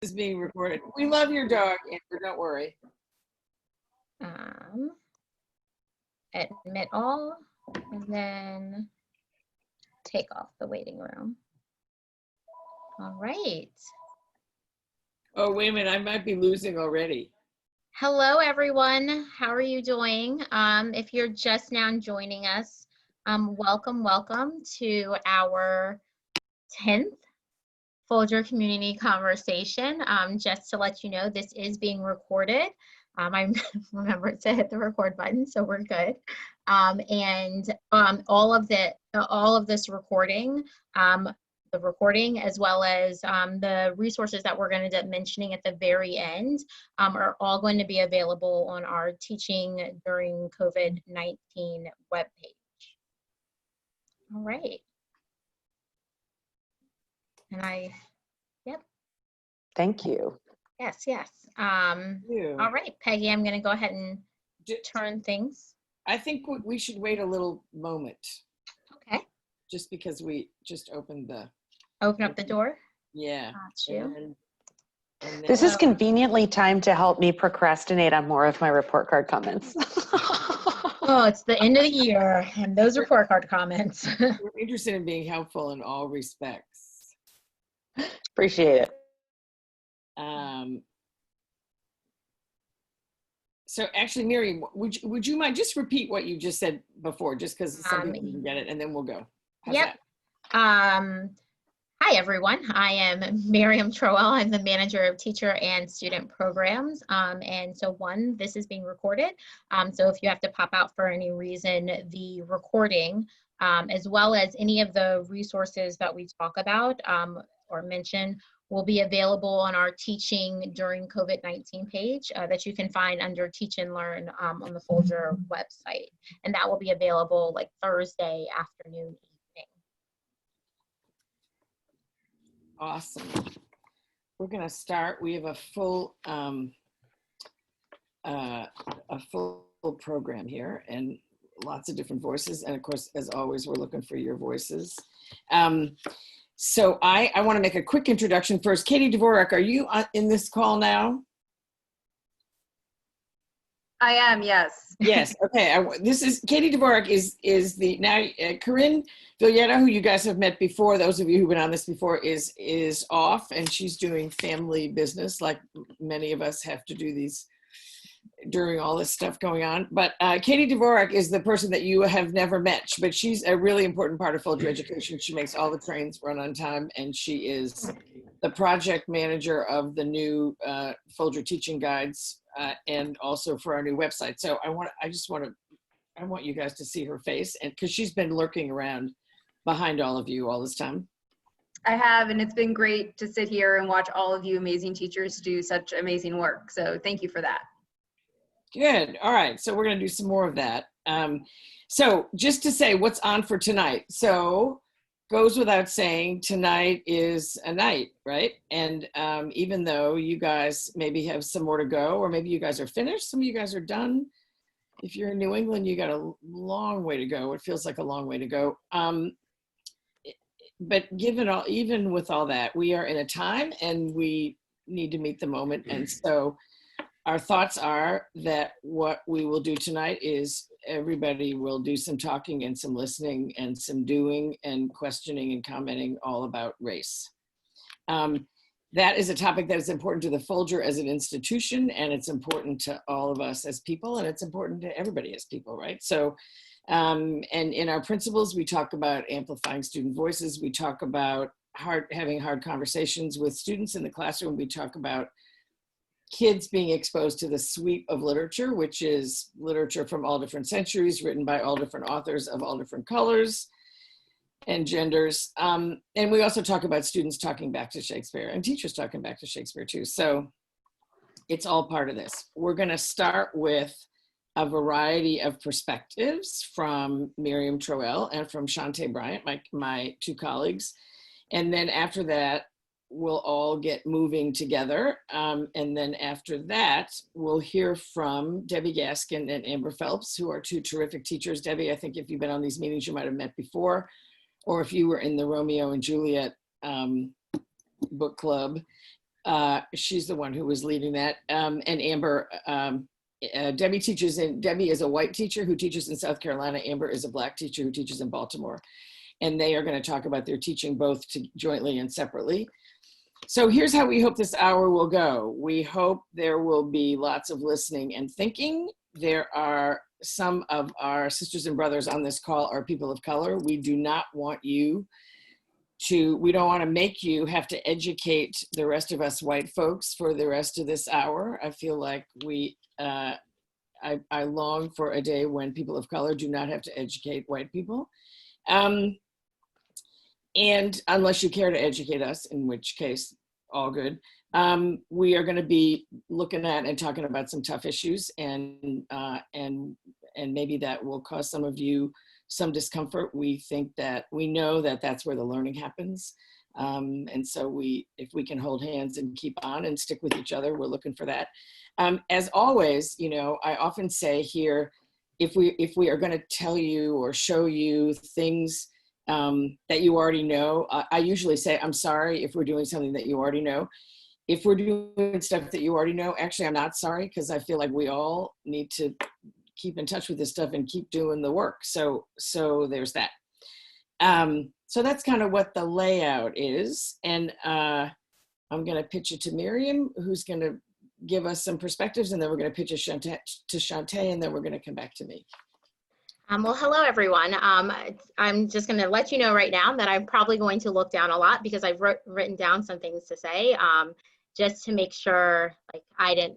Is being recorded. We love your dog, Amber, don't worry. Admit all, and then take off the waiting room. All right. Oh, wait a minute, I might be losing already. Hello, everyone. How are you doing? If you're just now joining us, welcome to our 10th Folger Community Conversation. Just to let you know, this is being recorded. I remembered to hit the record button, so we're good. All of this recording, the recording, as well as the resources that we're going to be mentioning at the very end, are all going to be available on our Teaching During COVID-19 webpage. All right. And yep. Thank you. Yes. All right, Peggy, I'm going to go ahead and turn things. I think we should wait a little moment. Okay. Just because we just opened the... Open up the door? Yeah. Got you. And then, This is conveniently timed to help me procrastinate on more of my report card comments. Oh, it's the end of the year, and those report card comments. We're interested in being helpful in all respects. Appreciate it. So actually, Miriam, would you mind just repeat what you just said before, just because some people didn't get it, and then we'll go. How's yep. that? Hi, everyone. I am Miriam Troell. I'm the manager of teacher and student programs. And so this is being recorded. So if you have to pop out for any reason, the recording, as well as any of the resources that we talk about or mention, will be available on our Teaching During COVID-19 page that you can find under Teach and Learn on the Folger website. And that will be available like Thursday afternoon, evening. Awesome. We're going to start. We have a full program here and lots of different voices. And of course, as always, we're looking for your voices. So I want to make a quick introduction first. Katie Dvorak, are you in this call now? I am, yes. Yes, okay. This is Katie Dvorak is the now Corinne Villetta, who you guys have met before. Those of you who've been on this before is off, and she's doing family business like many of us have to do these during all this stuff going on. But Katie Dvorak is the person that you have never met, but she's a really important part of Folger education. She makes all the trains run on time, and she is the project manager of the new Folger teaching guides and also for our new website. So I want you guys to see her face, and because she's been lurking around behind all of you all this time. I have, and it's been great to sit here and watch all of you amazing teachers do such amazing work. So thank you for that. Good. All right. So we're going to do some more of that. So just to say what's on for tonight. So goes without saying, tonight is a night, right? And even though you guys maybe have some more to go, or maybe you guys are finished, some of you guys are done. If you're in New England, you got a long way to go. It feels like a long way to go. But even with all that, we are in a time and we need to meet the moment. And so our thoughts are that what we will do tonight is everybody will do some talking and some listening and some doing and questioning and commenting all about race. That is a topic that is important to the Folger as an institution, and it's important to all of us as people, and it's important to everybody as people, right? So, and in our principles, we talk about amplifying student voices. We talk about having hard conversations with students in the classroom. We talk about kids being exposed to the sweep of literature, which is literature from all different centuries, written by all different authors of all different colors and genders. And we also talk about students talking back to Shakespeare and teachers talking back to Shakespeare too. So it's all part of this. We're gonna start with a variety of perspectives from Miriam Troell and from Shante Bryant, my two colleagues. And then after that, we'll all get moving together. And then after that, we'll hear from Debbie Gaskin and Amber Phelps, who are two terrific teachers. Debbie, I think if you've been on these meetings, you might have met before, or if you were in the Romeo and Juliet book club, She's the one who was leading that. And Amber, Debbie Debbie is a white teacher who teaches in South Carolina. Amber is a Black teacher who teaches in Baltimore. And they are going to talk about their teaching both jointly and separately. So here's how we hope this hour will go. We hope there will be lots of listening and thinking. There are some of our sisters and brothers on this call are people of color. We do not want you we don't want to make you have to educate the rest of us white folks for the rest of this hour. I feel like I long for a day when people of color do not have to educate white people. And unless you care to educate us, in which case, all good. We are going to be looking at and talking about some tough issues, and maybe that will cause some of you some discomfort. We know that that's where the learning happens. And so if we can hold hands and keep on and stick with each other, we're looking for that. As always, I often say here, if we are going to tell you or show you things that you already know, I usually say, I'm sorry if we're doing something that you already know. If we're doing stuff that you already know, actually, I'm not sorry, because I feel like we all need to keep in touch with this stuff and keep doing the work. So there's that. So that's kind of what the layout is. And I'm going to pitch it to Miriam, who's going to give us some perspectives, and then we're going to pitch it to Shantae, and then we're going to come back to me. Well, hello, everyone. I'm just going to let you know right now that I'm probably going to look down a lot because I've written down some things to say, just to make sure I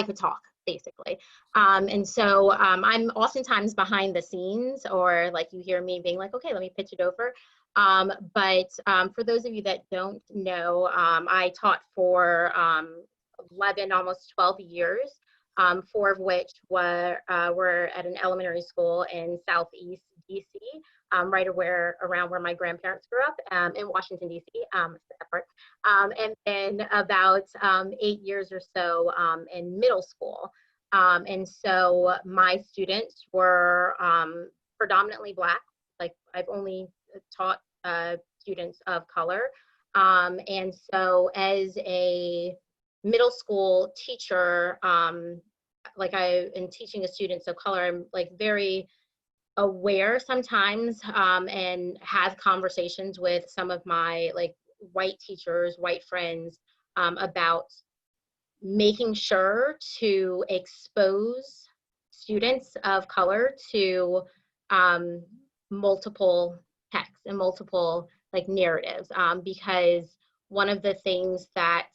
could talk, basically. And so I'm oftentimes behind the scenes, or you hear me being like, okay, let me pitch it over. But for those of you that don't know, I taught for 11, almost 12 years. 4 of which were at an elementary school in Southeast DC, right around where my grandparents grew up, in Washington, DC, and then about 8 years or so in middle school. And so my students were predominantly Black. I've only taught students of color. And so as a middle school teacher, in teaching a students of color, I'm very aware sometimes, and have conversations with some of my white teachers, white friends, about making sure to expose students of color to multiple texts and multiple narratives, because one of the things that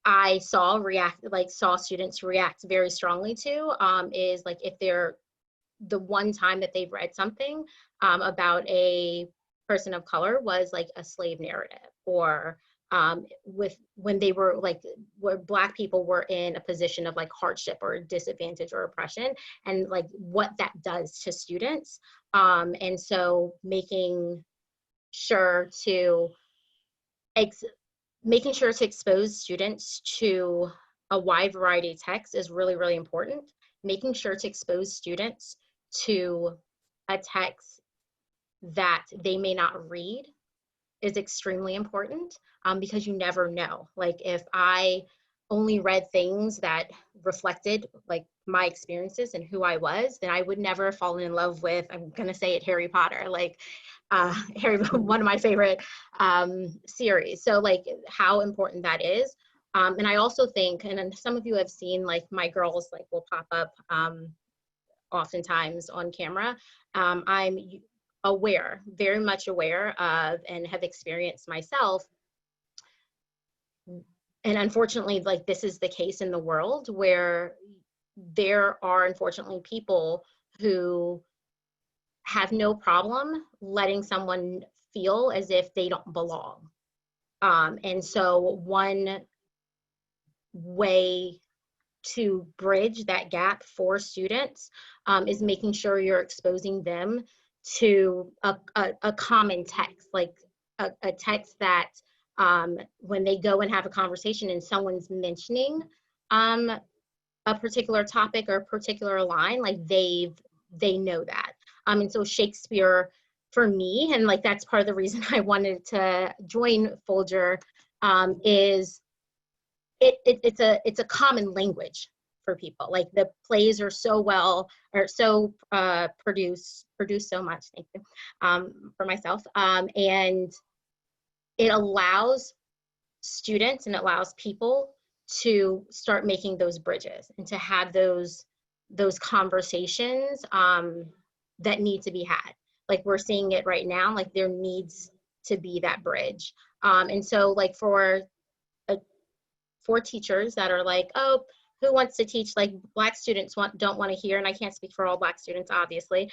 I saw students react very strongly to is if they're the one time that they've read something about a person of color was a slave narrative, or when they were where Black people were in a position of hardship or disadvantage or oppression, and what that does to students. And so making sure to expose students to a wide variety of texts is really, really important. Making sure to expose students to a text that they may not read is extremely important, because you never know. If I only read things that reflected my experiences and who I was, then I would never fall in love with, I'm gonna say it, Harry Potter, one of my favorite series. So how important that is. And I also think, and some of you have seen my girls will pop up oftentimes on camera. I'm aware, very much aware of, and have experienced myself. And unfortunately, this is the case in the world, where there are unfortunately people who have no problem letting someone feel as if they don't belong. And so one way to bridge that gap for students is making sure you're exposing them to a common text, a text that when they go and have a conversation and someone's mentioning a particular topic or a particular line, they know that. And so Shakespeare for me, and like that's part of the reason I wanted to join Folger, is it's a common language for people. Like the plays are so well, or so produce so much, thank you, for myself, and it allows students and it allows people to start making those bridges and to have those conversations that need to be had. Like we're seeing it right now, like there needs to be that bridge. And so like for teachers that are like, oh, who wants to teach, like Black students don't want to hear, and I can't speak for all Black students, obviously,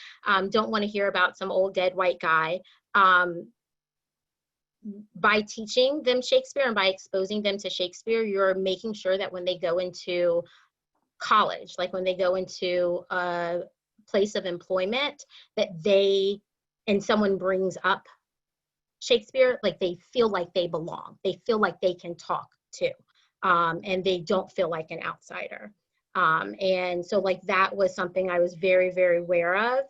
don't want to hear about some old dead white guy. By teaching them Shakespeare and by exposing them to Shakespeare, you're making sure that when they go into college, like when they go into a place of employment, that and someone brings up Shakespeare, like they feel like they belong. They feel like they can talk too. And they don't feel like an outsider. And so like that was something I was very, very aware of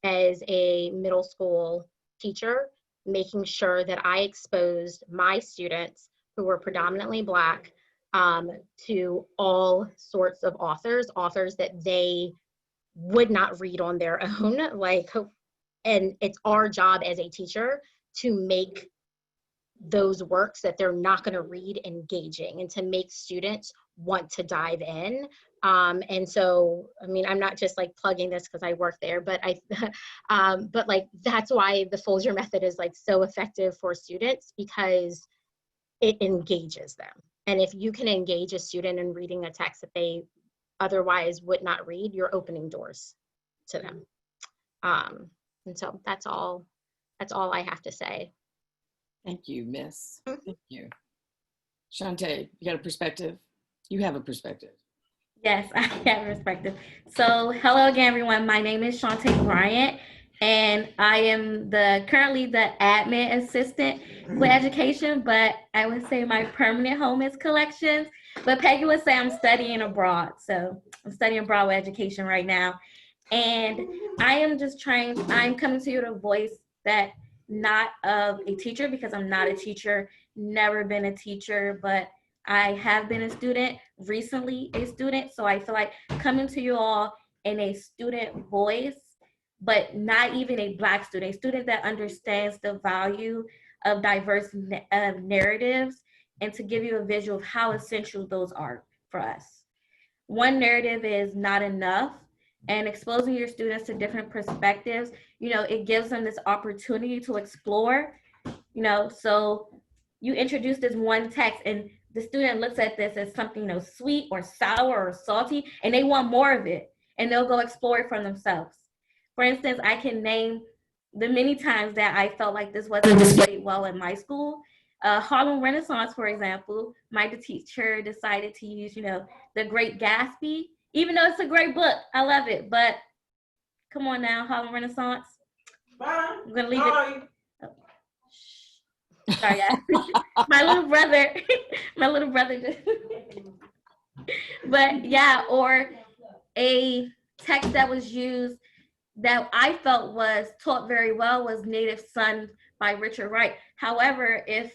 as a middle school teacher, making sure that I exposed my students who were predominantly Black to all sorts of authors that they would not read on their own. Like, and it's our job as a teacher to make those works that they're not going to read engaging and to make students want to dive in. And so, I mean, I'm not just like plugging this because I work there, but but like, that's why the Folger method is like so effective for students, because it engages them. And if you can engage a student in reading a text that they otherwise would not read, you're opening doors to them. And so that's all I have to say. Thank you, Miss. Thank you. Shantae, you got a perspective? You have a perspective. Yes, I have a perspective. So hello again, everyone. My name is Shantae Bryant, and I am currently the admin assistant with education, but I would say my permanent home is collections. But Peggy would say I'm studying abroad. So I'm studying abroad with education right now. And I'm coming to you with a voice that not of a teacher, because I'm not a teacher, never been a teacher, but I have been a student, recently a student. So I feel like coming to you all in a student voice, but not even a Black student, a student that understands the value of diverse narratives, and to give you a visual of how essential those are for us. One narrative is not enough, and exposing your students to different perspectives, it gives them this opportunity to explore, so you introduce this one text and the student looks at this as something, sweet or sour or salty, and they want more of it, and they'll go explore it for themselves. For instance, I can name the many times that I felt like this wasn't displayed well in my school. Harlem Renaissance, for example, my teacher decided to use, The Great Gatsby, even though it's a great book. I love it, but come on now, Harlem Renaissance. I'm gonna leave it. Oh. Sorry, guys. my little brother just. But yeah, or a text that was used that I felt was taught very well was Native Son by Richard Wright. However, if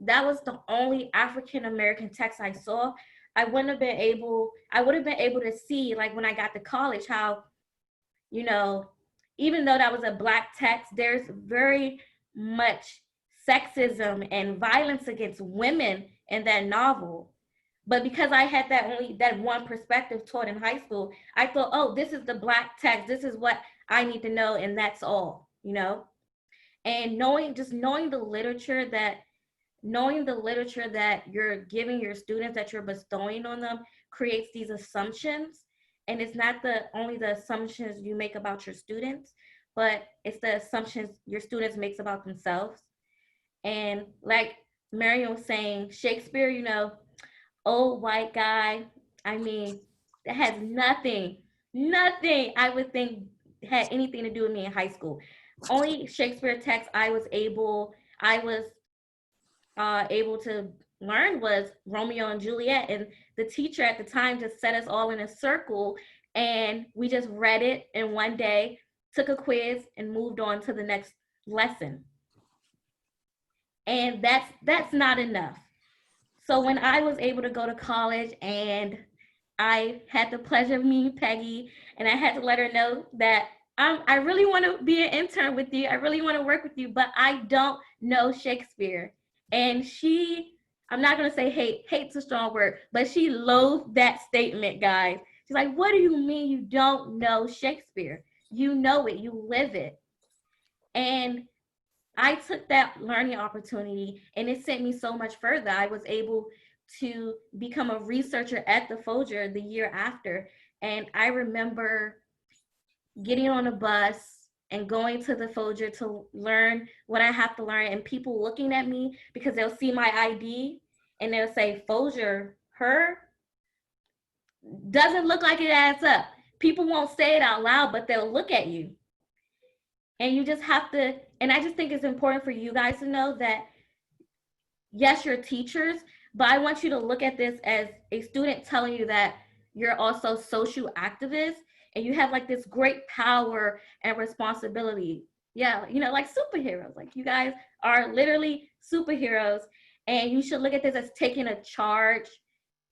that was the only African American text I saw, I would have been able to see, like when I got to college, how, even though that was a Black text, there's very much sexism and violence against women in that novel. But because I had that one perspective taught in high school, I thought, oh, this is the Black text. This is what I need to know, and that's all, And knowing the literature that you're giving your students, that you're bestowing on them, creates these assumptions. And it's not only the assumptions you make about your students, but it's the assumptions your students makes about themselves. And like Mariam was saying, Shakespeare, old white guy, I mean, that has nothing I would think had anything to do with me in high school. Only Shakespeare text I was able to learn was Romeo and Juliet, and the teacher at the time just set us all in a circle, and we just read it in one day. took a quiz, and moved on to the next lesson. And that's not enough. So when I was able to go to college and I had the pleasure of meeting Peggy, and I had to let her know that I really want to be an intern with you. I really want to work with you, but I don't know Shakespeare. And she, I'm not going to say hate's a strong word, but she loathed that statement, guys. She's like, what do you mean you don't know Shakespeare? You know it, you live it. And I took that learning opportunity and it sent me so much further. I was able to become a researcher at the Folger the year after. And I remember getting on a bus and going to the Folger to learn what I have to learn, and people looking at me because they'll see my ID and they'll say, Folger, her? Doesn't look like it adds up. People won't say it out loud, but they'll look at you. And you just have to, and I just think it's important for you guys to know that, yes, you're teachers, but I want you to look at this as a student telling you that you're also social activists and you have like this great power and responsibility. Yeah, you know, like superheroes. Like you guys are literally superheroes, and you should look at this as taking a charge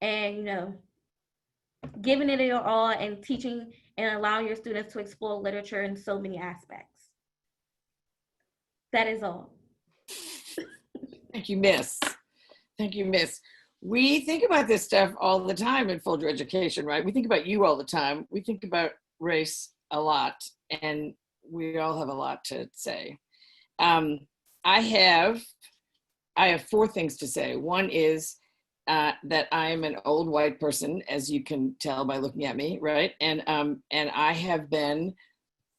and, you know, giving it your all and teaching and allowing your students to explore literature in so many aspects. That is all. Thank you, Miss. Thank you, Miss. We think about this stuff all the time in Folger Education, right? We think about you all the time. We think about race a lot, and we all have a lot to say. I have 4 things to say. One is that I'm an old white person, as you can tell by looking at me, right? And I have been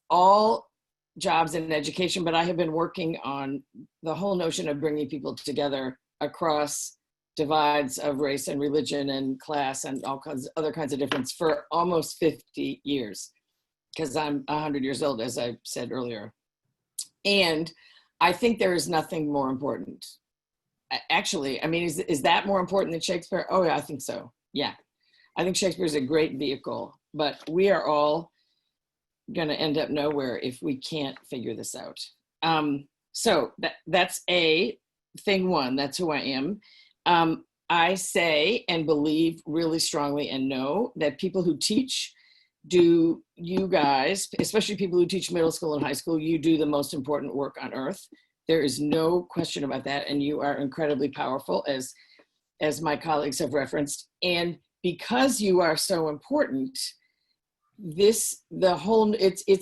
all jobs in education, but I have been working on the whole notion of bringing people together across divides of race and religion and class and all kinds other kinds of difference for almost 50 years, because I'm 100 years old, as I said earlier. And I think there is nothing more important. Actually, I mean, is that more important than Shakespeare? Oh yeah, I think so. Yeah, I think Shakespeare is a great vehicle, but we are all going to end up nowhere if we can't figure this out. So that's a thing one. That's who I am. I say and believe really strongly and know that people who teach, do you guys, especially people who teach middle school and high school, you do the most important work on earth. There is no question about that, and you are incredibly powerful, as my colleagues have referenced. And because you are so important, it's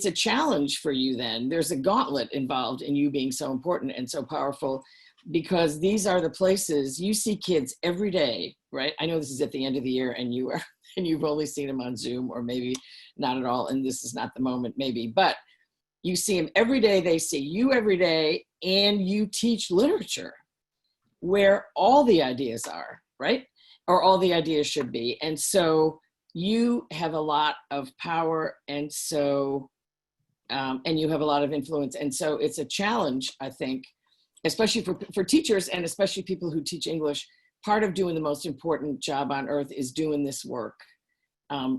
a challenge for you then. There's a gauntlet involved in you being so important and so powerful, because these are the places you see kids every day, right? I know this is at the end of the year and you've only seen them on Zoom, or maybe not at all, and this is not the moment maybe, but you see them every day, they see you every day, and you teach literature where all the ideas are, right? Or all the ideas should be. And so you have a lot of power, and so, and you have a lot of influence. And so it's a challenge, I think, especially for teachers and especially people who teach English. Part of doing the most important job on earth is doing this work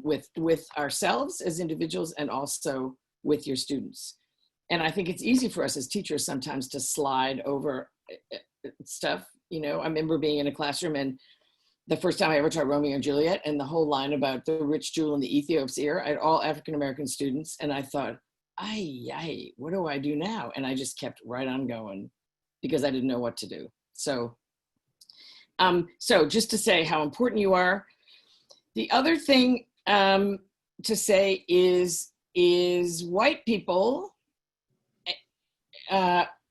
with ourselves as individuals and also with your students. And I think it's easy for us as teachers sometimes to slide over stuff. You know, I remember being in a classroom and the first time I ever taught Romeo and Juliet, and the whole line about the rich jewel in the Ethiop's ear, I had all African-American students, and I thought, ay, what do I do now? And I just kept right on going because I didn't know what to do. So just to say how important you are. The other thing to say is white people,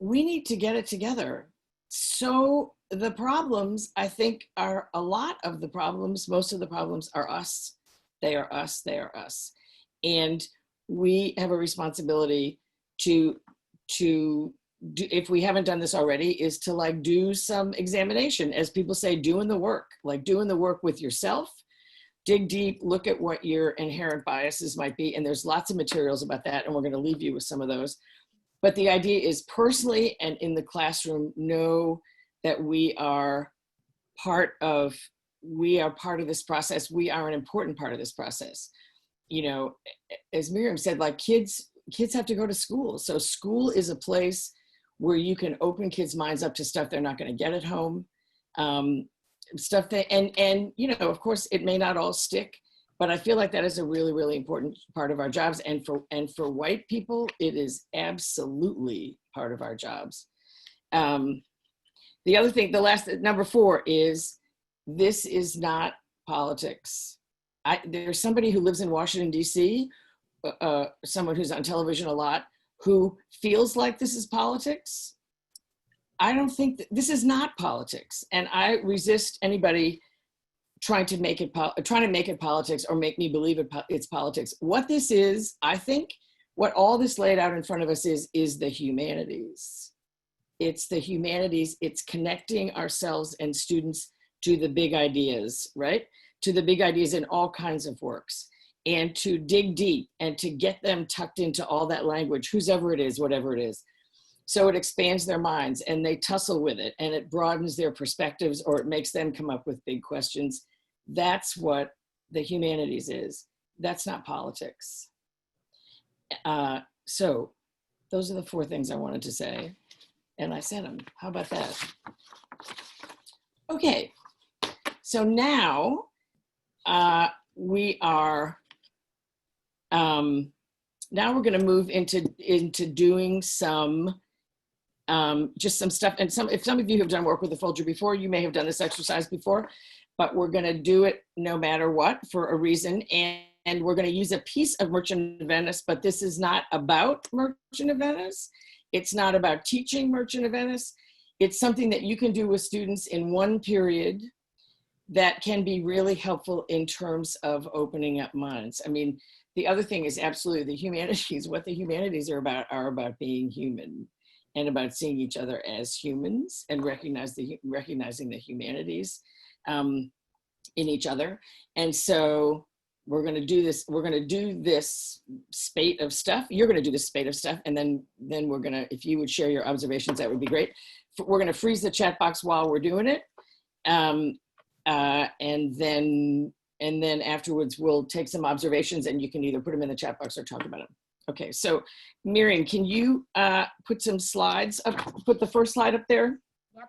we need to get it together. So the problems, I think, are a lot of the problems. Most of the problems are us. They are us. They are us. And we have a responsibility to do, if we haven't done this already, is to like do some examination, as people say, doing the work with yourself. Dig deep, look at what your inherent biases might be. And there's lots of materials about that, and we're going to leave you with some of those. But the idea is, personally and in the classroom, know that we are part of this process. We are an important part of this process. You know, as Miriam said, like kids kids have to go to school. So school is a place where you can open kids' minds up to stuff they're not going to get at home. Stuff that, and you know, of course, it may not all stick, but I feel like that is a really, really important part of our jobs. And for white people, it is absolutely part of our jobs. The other thing, the last, number 4 is, this is not politics. There's somebody who lives in Washington, D.C., someone who's on television a lot, who feels like this is politics. I don't think that this is not politics. And I resist anybody trying to make it politics or make me believe it's politics. What this is, I think, what all this laid out in front of us is the humanities. It's the humanities. It's connecting ourselves and students to the big ideas, right? To the big ideas in all kinds of works, and to dig deep and to get them tucked into all that language, whoever it is, whatever it is. So it expands their minds and they tussle with it, and it broadens their perspectives, or it makes them come up with big questions. That's what the humanities is. That's not politics. So those are the 4 things I wanted to say. And I said them. How about that? Okay. So now we are, now we're going to move into doing some, just some stuff. And if some of you have done work with the Folger before, you may have done this exercise before, but we're going to do it no matter what for a reason. And we're going to use a piece of Merchant of Venice, but this is not about Merchant of Venice. It's not about teaching Merchant of Venice. It's something that you can do with students in one period that can be really helpful in terms of opening up minds. I mean, the other thing is absolutely the humanities. What the humanities are about being human and about seeing each other as humans and recognizing the humanities in each other. And so we're going to do this. We're going to do this spate of stuff. You're going to do this spate of stuff. And then we're going to, if you would share your observations, that would be great. We're going to freeze the chat box while we're doing it. And then afterwards we'll take some observations, and you can either put them in the chat box or talk about them. Okay, so Miriam, can you put some slides up, put the first slide up there? Yep.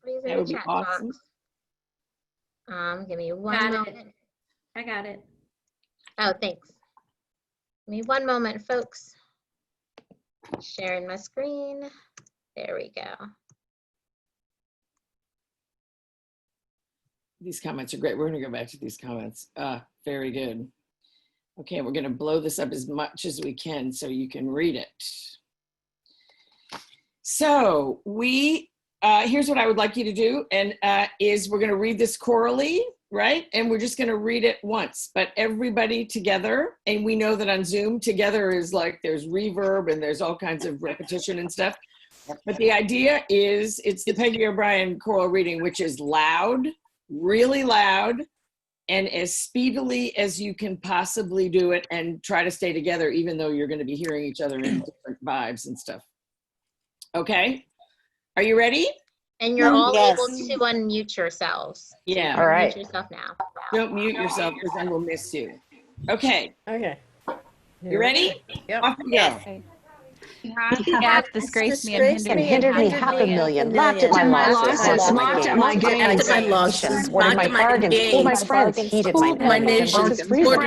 Please That would be awesome. Give me one moment. I got it. Oh, thanks. Give me one moment, folks. Sharing my screen. There we go. These comments are great. We're going to go back to these comments. Very good. Okay, we're going to blow this up as much as we can so you can read it. So here's what I would like you to do, and is we're going to read this chorally, right? And we're just going to read it once, but everybody together. And we know that on Zoom, together is like there's reverb and there's all kinds of repetition and stuff. But the idea is it's the Peggy O'Brien choral reading, which is loud, really loud, and as speedily as you can possibly do it, and try to stay together even though you're going to be hearing each other in different vibes and stuff. Okay, are you ready? And you're all Yes. able to unmute yourselves. Yeah. All right. Mute yourself now. Don't mute yourself because then we'll miss you. Okay, Okay. you ready? Yep. Off we go. Yeah, disgraced me and And hindered me $500,000, laughed at my losses, mocked at my gains, ordered my bargains, fooled my friends, heeded my enemies, Fooled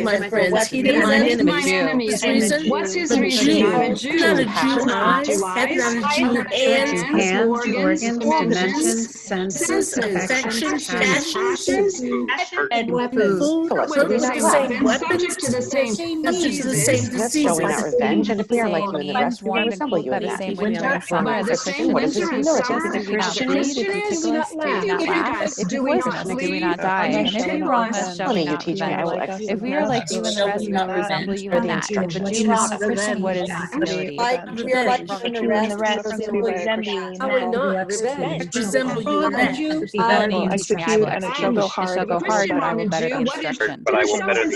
my friends, heeded my enemies. What's his reason? Not a Jew. Not a Jew eyes, hath not a Jew hands, organs, dimensions, senses, affections, passions, and weapons. Subject to the same diseases. Showing out revenge and appear like you in the rest, we resemble you in that. By the same winter we suffer. The Christian is, do we not die? And if we wrong us, shall we Funny, you not teach me, I will revenge? execute. If we are like you in the rest, we will resemble you in that. If a Jew wrong a Christian, what is his humility? If we are like you in the rest, we will resemble you. I will not resemble you in that. I will execute, and it shall go hard, but I will better the instruction.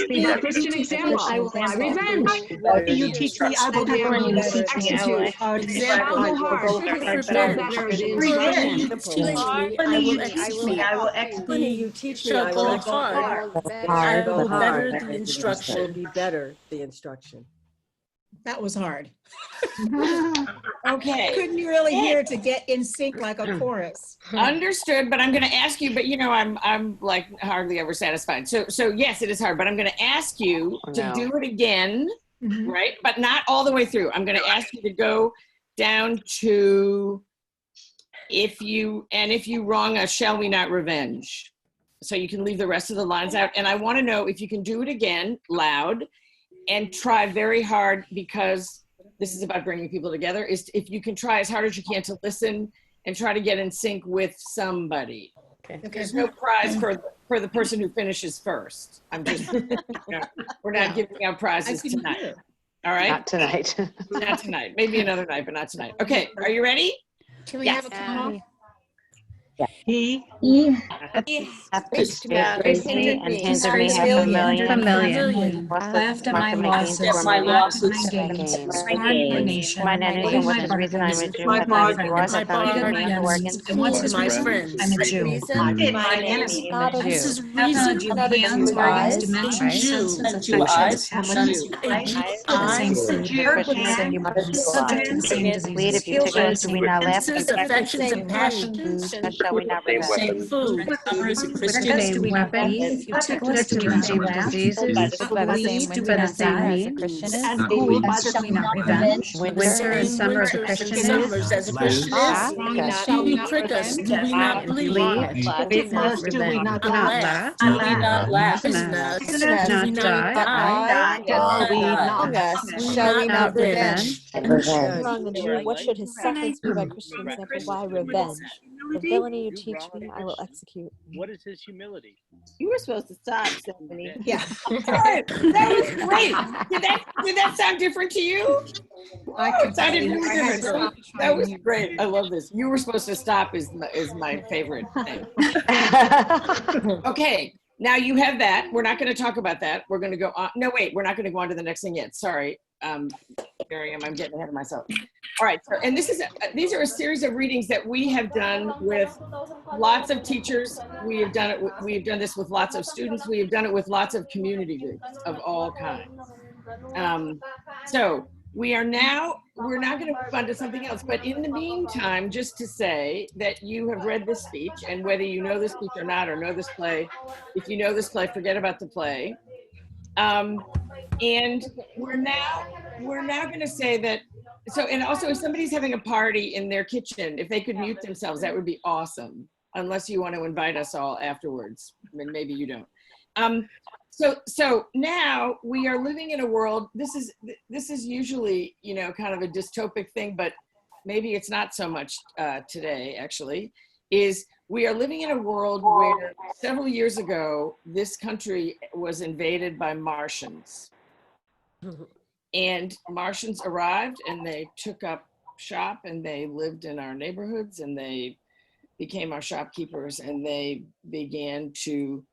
Be the Christian example. I will have revenge. What do you teach me? I will do. You teach me. I will execute. I will go hard. I will execute. You teach me. I will go hard. I will better the instruction. Be better the instruction. That was hard. Okay. Couldn't really hear to get in sync like a chorus. Understood, but I'm going to ask you, but you know, I'm like hardly ever satisfied. So yes, it is hard, but I'm going to ask you to do it again, right? But not all the way through. I'm going to ask you to go down to if you wrong us, shall we not revenge? So you can leave the rest of the lines out. And I want to know if you can do it again loud and try very hard, because this is about bringing people together, is if you can try as hard as you can to listen and try to get in sync with somebody. Okay. There's no prize for the person who finishes first. I'm just, we're not giving out prizes tonight. All right? Not tonight. Not tonight. Maybe another night, but not tonight. Okay, are you ready? Can we have a come He Graced me and handed me $500,000. After my losses, my losses, my gains, My nation, what is the reason I'm a Jew? my I thought it was. bargains, I thought it was me and organs. and what's his my reason? friends. I'm a Jew. My enemy. This is Reason, hands, organs, dimensions, senses, affections, passions, the same food, subject to the same diseases, Lead, if you took us, do we not laugh? Senses, affections, and passions. Shall we not revenge? Same food. Christians, do we not believe? If you take us, do we not laugh? By the same Believed by the same means, Christian shall we not revenge? Winter and summer as a Christian is. Summers as a Christian is. shall we not Trick us, do we not believe? Christmas, do we not laugh? Do we not laugh? Christmas, Christmas, not die? Wrong us, shall we not revenge? Wrong a Jew, what should his sentence be by Christian example? Why revenge? The villainy you teach me, I will execute. What is his humility? You were supposed to stop, Stephanie. Yeah. That was great. Did that sound different to you? It sounded really different. That was great. I love this. You were supposed to stop is my favorite thing. Okay, now you have that. We're not going to talk about that. We're going to go on. No, wait, we're not going to go on to the next thing yet. Sorry, Miriam, I'm getting ahead of myself. All right, so, and these are a series of readings that we have done with lots of teachers. We have done this with lots of students. We have done it with lots of community groups of all kinds. So we're not going to move on to something else, but in the meantime, just to say that you have read this speech, and whether you know this speech or not, or know this play, if you know this play, forget about the play. And we're now going to say that, so, and also if somebody's having a party in their kitchen, if they could mute themselves, that would be awesome, unless you want to invite us all afterwards. I mean, maybe you don't. So now we are living in a world, this is usually, you know, kind of a dystopic thing, but maybe it's not so much today, actually, is we are living in a world where several years ago, this country was invaded by Martians. And Martians arrived and they took up shop and they lived in our neighborhoods and they became our shopkeepers and they began to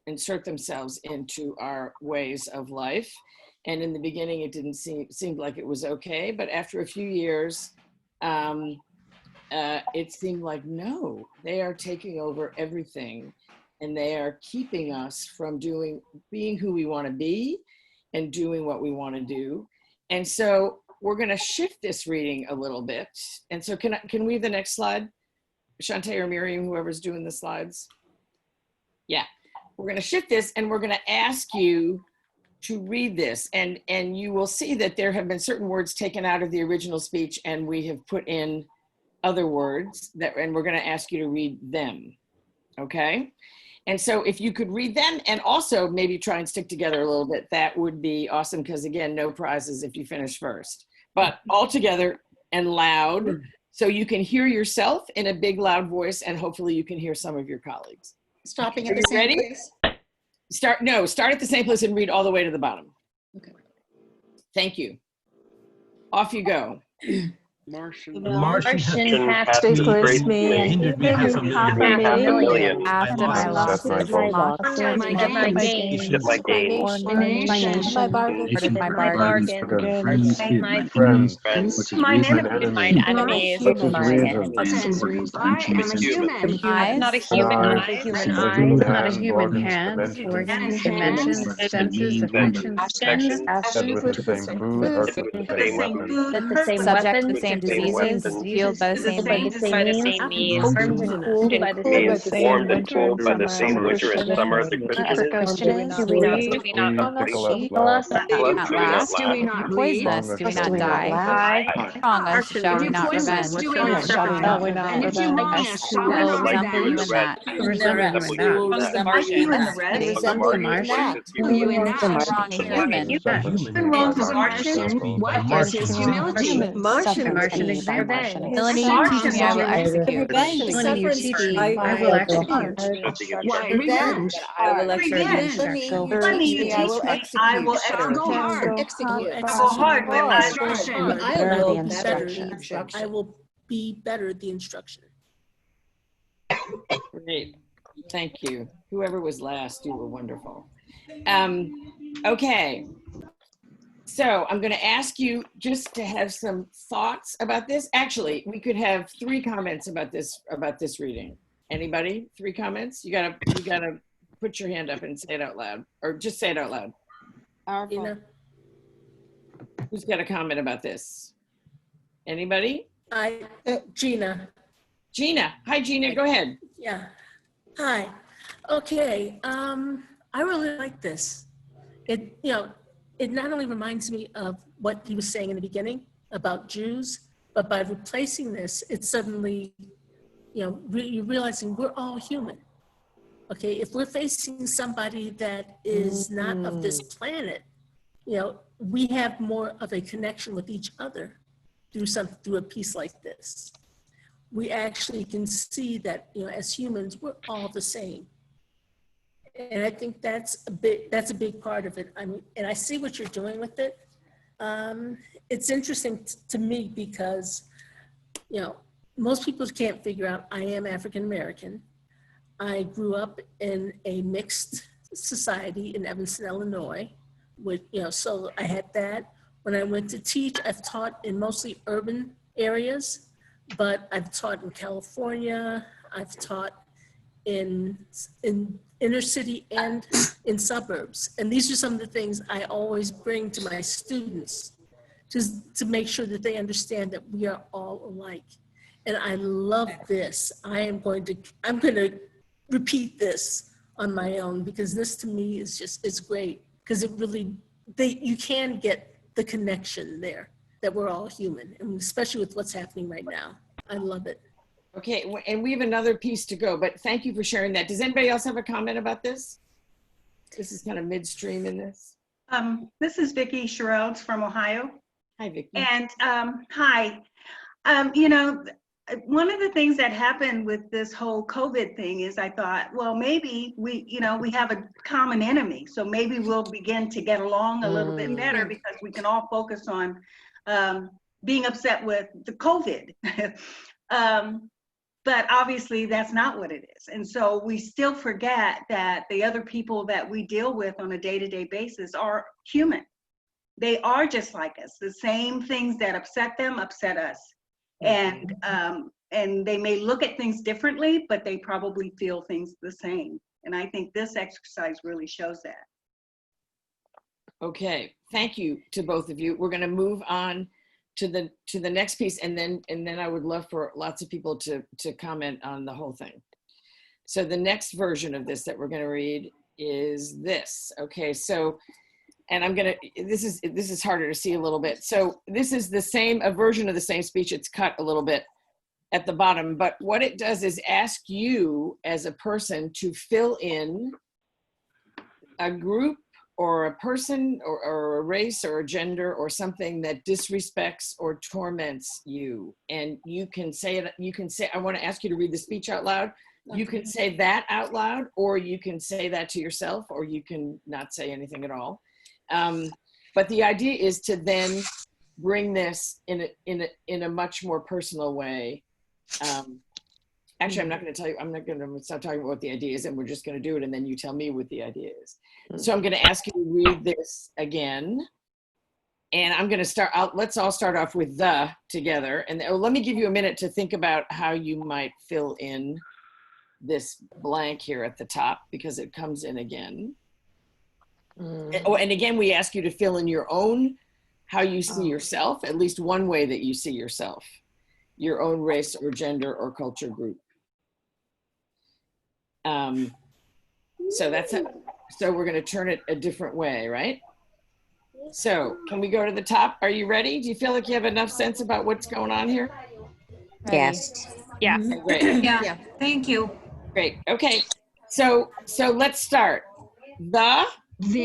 insert themselves into our ways of life. And in the beginning, it didn't seem like it was okay, but after a few years, it seemed like, no, they are taking over everything and they are keeping us from being who we want to be and doing what we want to do. And so we're going to shift this reading a little bit. And so can we have the next slide? Shantae or Miriam, whoever's doing the slides. Yeah, we're going to shift this and we're going to ask you to read this. And you will see that there have been certain words taken out of the original speech and we have put in other words and we're going to ask you to read them. Okay? And so if you could read them and also maybe try and stick together a little bit, that would be awesome, because again, no prizes if you finish first. But all together and loud, so you can hear yourself in a big loud voice and hopefully you can hear some of your colleagues. Stopping at the same place? Start at the same place and read all the way to the bottom. Okay. Thank you. Off you go. Martian has disgraced me and hindered me half a million. After my losses, mocked my gains, Eat my nation, my bargains, my bargains, my friends, my enemies, eyes, not a human hands, organs, dimensions, senses, affections, actions with the same foods, with the same subject to weapons, the same diseases, fueled by the same means, armed and cooled by the same warmed and cooled by the same winter and summer. The Christian is, do we not Tickle us, do we not laugh? Poison us, do we not die? Wrong us, shall we not revenge? As who will resemble you in that? Will you enact Wrong a human? what is his humility? Martian example. Villainy you teach me, I will execute. Villainy you teach me, I will execute. Why revenge? Revenge. Let me teach me, I will execute. I will go hard. Execute. I go hard with instruction. I will be better at the instruction. Great. Thank you. Whoever was last, you were wonderful. Okay. So I'm going to ask you just to have some thoughts about this. Actually, we could have 3 comments about this reading. Anybody? 3 comments? You gotta put your hand up and say it out loud, or just say it out loud. Who's got a comment about this? Anybody? Gina. Gina. Hi, Gina. Go ahead. Yeah. Hi. Okay. I really like this. It not only reminds me of what he was saying in the beginning about Jews, but by replacing this, it's suddenly, you're realizing we're all human. Okay, if we're facing somebody that is not of this planet, we have more of a connection with each other through a piece like this. We actually can see that, as humans, we're all the same. And I think that's a big part of it. I mean, and I see what you're doing with it. It's interesting to me because, most people can't figure out I am African American. I grew up in a mixed society in Evanston, Illinois, so I had that. When I went to teach, I've taught in mostly urban areas, but I've taught in California, I've taught in inner city and in suburbs. And these are some of the things I always bring to my students to make sure that they understand that we are all alike. And I love this. I'm going to repeat this on my own because this to me is it's great because you can get the connection there that we're all human, and especially with what's happening right now. I love it. Okay, and we have another piece to go, but thank you for sharing that. Does anybody else have a comment about this? This is kind of midstream in this. This is Vicki Sherrod from Ohio. Hi, Vicki. And hi. One of the things that happened with this whole COVID thing is I thought, well, maybe we have a common enemy. So maybe we'll begin to get along a little bit better because we can all focus on being upset with the COVID. But obviously that's not what it is. And so we still forget that the other people that we deal with on a day-to-day basis are human. They are just like us. The same things that upset them upset us. And they may look at things differently, but they probably feel things the same. And I think this exercise really shows that. Okay, thank you to both of you. We're going to move on to the next piece, and then I would love for lots of people to comment on the whole thing. So the next version of this that we're going to read is this. Okay, so, and this is harder to see a little bit. So this is a version of the same speech. It's cut a little bit at the bottom, but what it does is ask you as a person to fill in a group or a person or a race or a gender or something that disrespects or torments you. And you can say it, I want to ask you to read the speech out loud. You can say that out loud, or you can say that to yourself, or you can not say anything at all. But the idea is to then bring this in a much more personal way. Actually, I'm not going to tell you, I'm not going to stop talking about what the idea is, and we're just going to do it, and then you tell me what the idea is. So I'm going to ask you to read this again. And I'm going to start out, let's all start off with the together. And let me give you a minute to think about how you might fill in this blank here at the top, because it comes in again. Oh, and again, we ask you to fill in your own, how you see yourself, at least one way that you see yourself, your own race or gender or culture group. So that's it. So we're going to turn it a different way, right? So can we go to the top? Are you ready? Do you feel like you have enough sense about what's going on here? Yes. Yeah. Okay, great. Yeah, thank you. Great. Okay. So let's start. The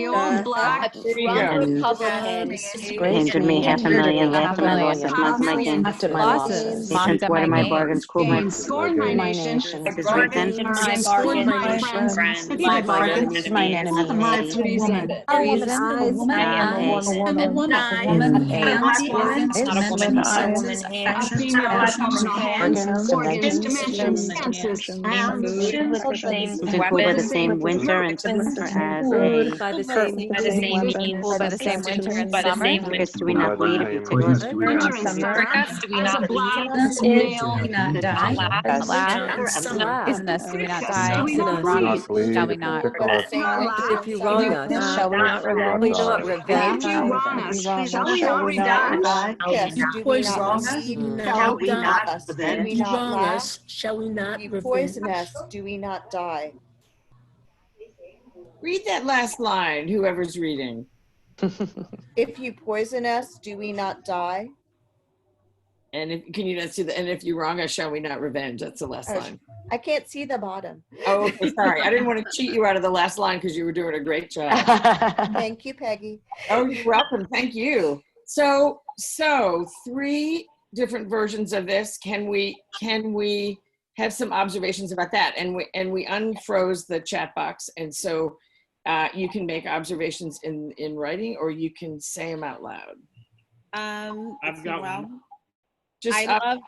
old black There you Drunk go. Republican Injured me, injured me, laughed at my $500,000, losses, laughed at my losses, mocked at my bargains, cooled my scorned my nation, resentment, my Scorned my friends, nation. defeated my enemies. my enemy, My reason. A woman eyes, a woman hands, A female dysfunctional hands, organs, dimensions, senses, food with the same was cooled by the same winter and summer as a by the same equal by the same winter and summer. Because do we not bleed if you tickle us? entering Africa as a black male Poisonous, do we not die? Shall we not bleed? Shall we not? If you wrong us, Shall we not revenge? you not revenge? If you wrong us, shall we not revenge? You Poison wrong us, us, do we not shall we die? not If you wrong us, shall we not revenge? do we not die? read that last line, whoever's reading. If you poison us, do we not die? And if, can you not see the, and if you wrong us, shall we not revenge? That's the last line. I can't see the bottom. Oh, okay, sorry. I didn't want to cheat you out of the last line because you were doing a great job. Thank you, Peggy. Oh, you're welcome. Thank you. So 3 different versions of this. Can we have some observations about that? And we unfroze the chat box, and so you can make observations in writing, or you can say them out loud. I've got one. Just Hi.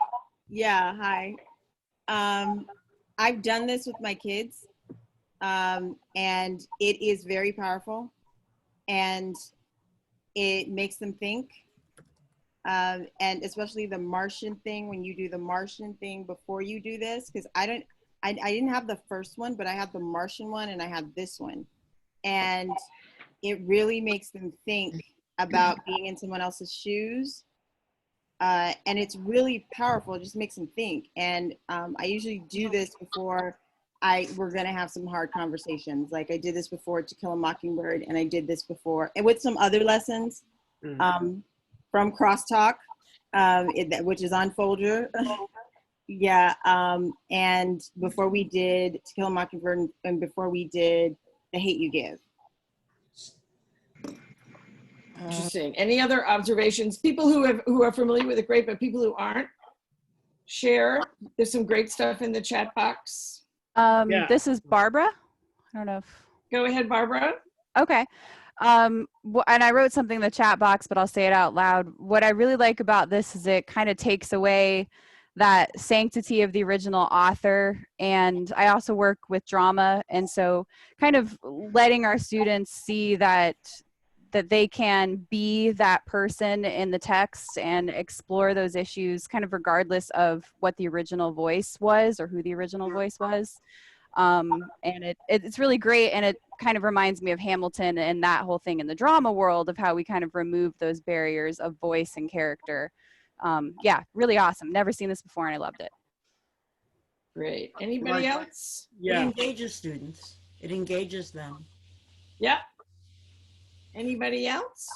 I've done this with my kids, and it is very powerful, and it makes them think, and especially the Martian thing, when you do the Martian thing before you do this, because I didn't have the first one, but I had the Martian one and I had this one, and it really makes them think about being in someone else's shoes. And it's really powerful. It just makes them think. And I usually do this before we're gonna have some hard conversations. Like I did this before To Kill a Mockingbird, and I did this before, and with some other lessons from Crosstalk, which is on Folger. Yeah, and before we did To Kill a Mockingbird, and before we did The Hate You Give. Interesting. Any other observations? People who are familiar with it, great, but people who aren't, share. There's some great stuff in the chat box. This is Barbara. I don't know if. Go ahead, Barbara. Okay. And I wrote something in the chat box, but I'll say it out loud. What I really like about this is it kind of takes away that sanctity of the original author. And I also work with drama. And so kind of letting our students see that they can be that person in the text and explore those issues kind of regardless of what the original voice was or who the original voice was. And it's really great, and it kind of reminds me of Hamilton and that whole thing in the drama world of how we kind of remove those barriers of voice and character. Yeah, really awesome. Never seen this before and I loved it. Great. Anybody else? Yeah. It engages students. It engages them. Yeah. Anybody else?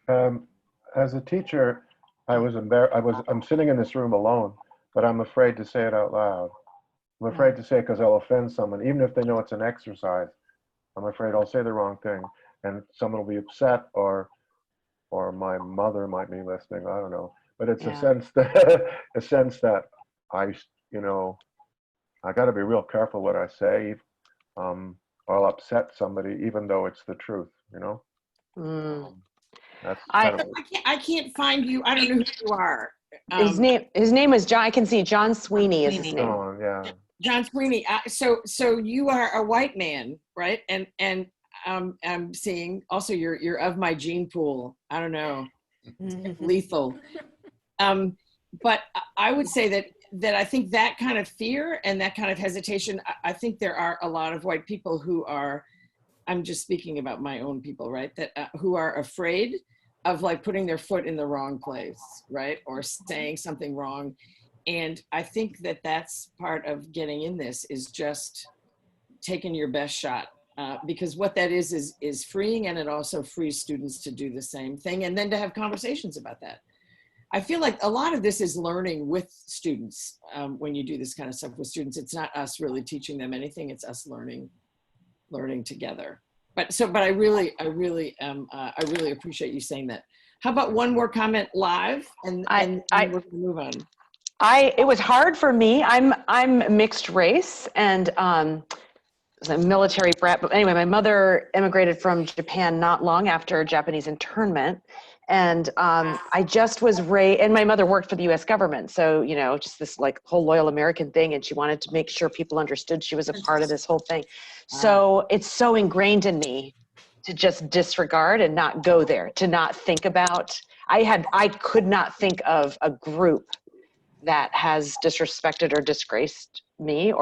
As a teacher, I'm sitting in this room alone, but I'm afraid to say it out loud. I'm afraid to say it because I'll offend someone, even if they know it's an exercise. I'm afraid I'll say the wrong thing and someone will be upset, or my mother might be listening. I don't know, but it's a sense that I got to be real careful what I say. I'll upset somebody, even though it's the truth, That's I- kind of, I can't find you. I don't know who you are. His name is John. I can see John Sweeney is his name. oh, yeah. John Sweeney. So you are a white man, right? And I'm seeing also you're of my gene pool. I don't know, lethal. But I would say that I think that kind of fear and that kind of hesitation. I think there are a lot of white people who are. I'm just speaking about my own people, right? That who are afraid of like putting their foot in the wrong place, right? Or saying something wrong. And I think that that's part of getting in this is just taking your best shot. Because what that is freeing, and it also frees students to do the same thing and then to have conversations about that. I feel like a lot of this is learning with students. When you do this kind of stuff with students, it's not us really teaching them anything, it's us learning together. But I really appreciate you saying that. How about one more comment live and we're gonna move on. It was hard for me. I'm mixed race and was a military brat. But anyway, my mother immigrated from Japan not long after Japanese internment. And I just was raised, and my mother worked for the US government. So, you know, just this like whole loyal American thing. And she wanted to make sure people understood she was a part of this whole thing. So it's so ingrained in me to just disregard and not go there, to not think about, I could not think of a group that has disrespected or disgraced me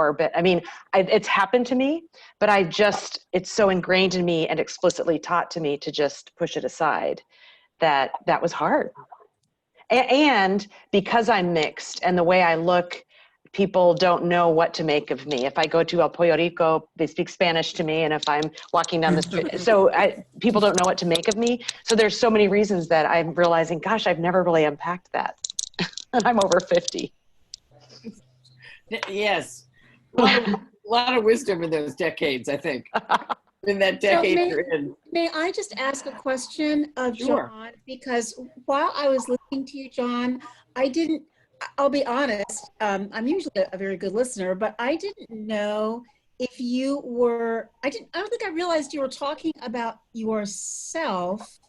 it's happened to me, but it's so ingrained in me and explicitly taught to me to just push it aside. That was hard. And because I'm mixed and the way I look, people don't know what to make of me. If I go to El Pollo Rico, they speak Spanish to me. And if I'm walking down the street, people don't know what to make of me. So there's so many reasons that I'm realizing, gosh, I've never really unpacked that. And I'm over 50. Yes. A lot of wisdom in those decades, I think. In that decade you're in. May I just ask a question of John? Because while I was listening to you, John, I'll be honest, I'm usually a very good listener, but I didn't know if you were, I don't think I realized you were talking about yourself.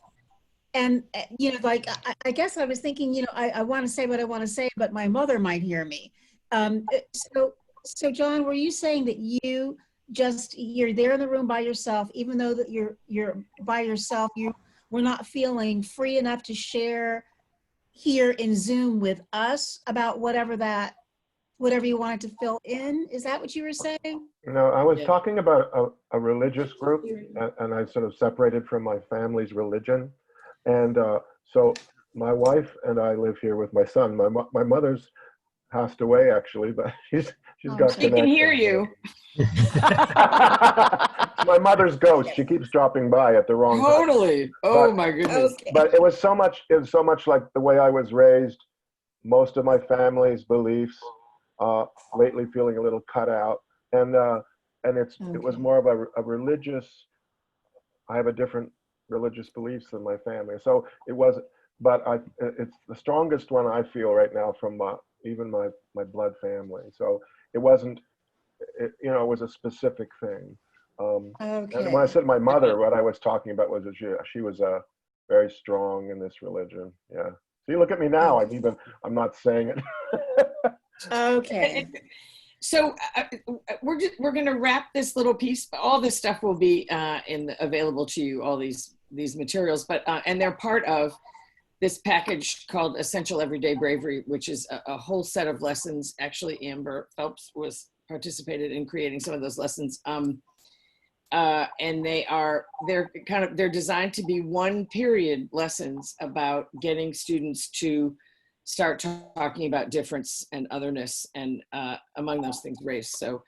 And, you know, like, I guess I was thinking, you know, I want to say what I want to say, but my mother might hear me. So John, were you saying that you're there in the room by yourself, even though that you're by yourself, you were not feeling free enough to share here in Zoom with us about whatever you wanted to fill in? Is that what you were saying? No, I was talking about a religious group, and I sort of separated from my family's religion. And so my wife and I live here with my son. My mother's passed away, actually, but she's got She can hear you. My mother's ghost. She keeps dropping by at the wrong time. Totally. Oh my goodness. Okay. But it was so much like the way I was raised, most of my family's beliefs, lately feeling a little cut out. And it was more of a religious, I have a different religious beliefs than my family. So it wasn't, but it's the strongest one I feel right now from even my blood family. So it wasn't, it was a specific thing. And when I said my mother, what I was talking about was that she was very strong in this religion. Yeah. See, look at me now. I'm not saying it. Okay. So we're going to wrap this little piece. All this stuff will be available to you, all these materials, but and they're part of this package called Essential Everyday Bravery, which is a whole set of lessons. Actually, Amber Phelps participated in creating some of those lessons. And they're designed to be one period lessons about getting students to start talking about difference and otherness, and among those things, race. So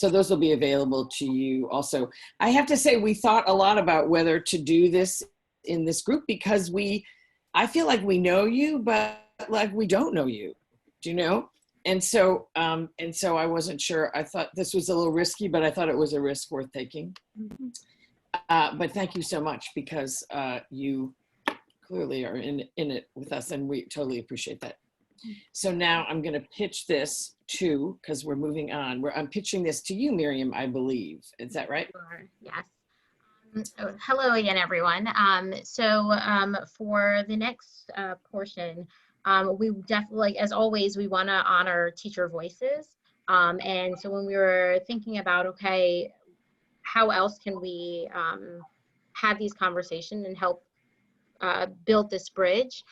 those will be available to you also. I have to say, we thought a lot about whether to do this in this group because I feel like we know you, but like we don't know you, do you know? And so I wasn't sure. I thought this was a little risky, but I thought it was a risk worth taking. But thank you so much, because you clearly are in it with us, and we totally appreciate that. So now I'm going to pitch this because we're moving on. I'm pitching this to you, Miriam, I believe. Is that right? Sure. Yes. Hello again, everyone. For the next portion, we definitely, as always, we want to honor teacher voices. And so when we were thinking about, okay, how else can we have these conversations and help build this bridge?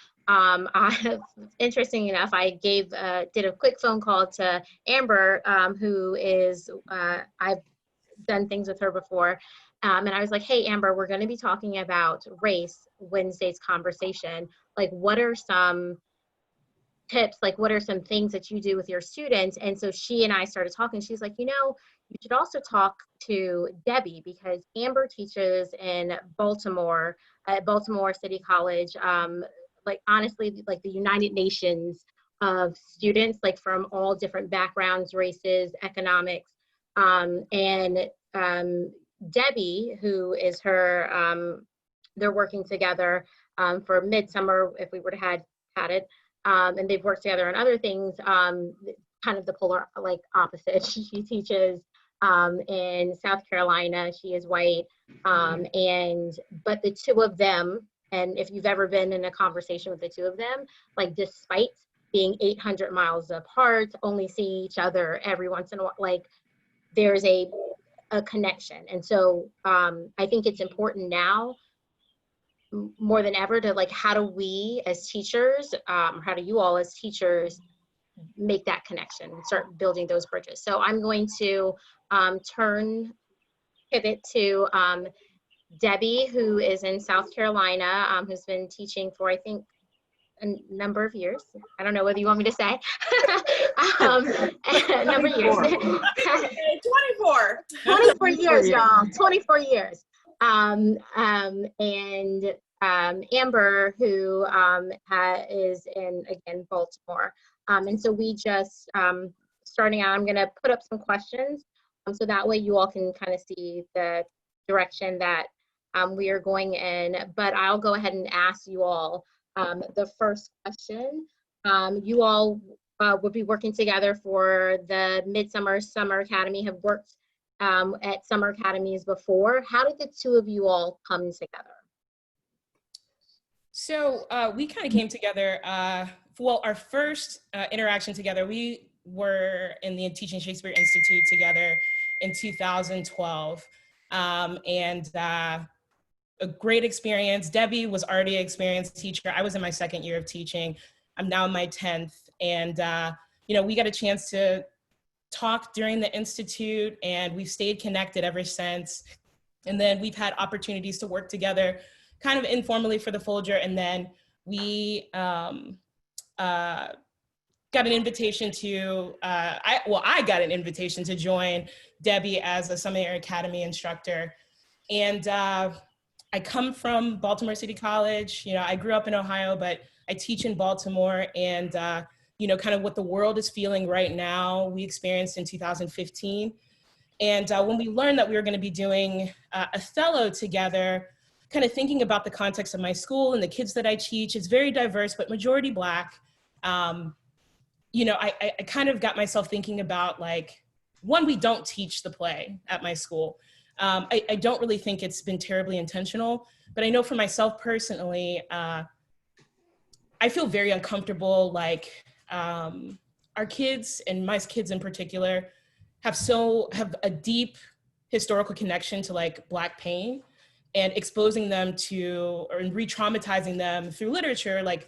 Interesting enough, I did a quick phone call to Amber, who is, I've done things with her before. And I was like, hey, Amber, we're going to be talking about race Wednesday's conversation. Like, what are some tips? Like, what are some things that you do with your students? And so she and I started talking. She's like, you should also talk to Debbie, because Amber teaches in Baltimore, at Baltimore City College, like honestly, like the United Nations of students, like from all different backgrounds, races, economics. Debbie, who is her, they're working together for Midsummer, if we would have had it, and they've worked together on other things, kind of the polar, like opposite. She teaches in South Carolina. She is white, but the two of them, and if you've ever been in a conversation with the two of them, like despite being 800 miles apart, only seeing each other every once in a while, like there's a connection. And so I think it's important now more than ever to, like, how do we as teachers, how do you all as teachers make that connection and start building those bridges? So I'm going to pivot to Debbie, who is in South Carolina, who's been teaching for, I think, a number of years. I don't know whether you want me to say. A number of years. 24. 24 years, y'all. 24 years. And Amber, who is in, again, Baltimore. And so we just, starting out, I'm going to put up some questions so that way you all can kind of see the direction that we are going in. But I'll go ahead and ask you all the first question. You all will be working together for the Midsummer Summer Academy, have worked at summer academies before. How did the two of you all come together? So we kind of came together, well, our first interaction together, we were in the Teaching Shakespeare Institute together in 2012. A great experience. Debbie was already an experienced teacher. I was in my second year of teaching. I'm now in my 10th. And, we got a chance to talk during the Institute, and we've stayed connected ever since. And then we've had opportunities to work together kind of informally for the Folger. And then we got an invitation to, I got an invitation to join Debbie as a Summer Academy instructor. And I come from Baltimore City College. I grew up in Ohio, but I teach in Baltimore, and kind of what the world is feeling right now, we experienced in 2015. And when we learned that we were going to be doing Othello together, kind of thinking about the context of my school and the kids that I teach, it's very diverse, but majority Black. I kind of got myself thinking about, like, one, we don't teach the play at my school. I don't really think it's been terribly intentional, but I know for myself personally, I feel very uncomfortable, like our kids, and my kids in particular, have a deep historical connection to, like, Black pain, and exposing them to, or re-traumatizing them through literature, like,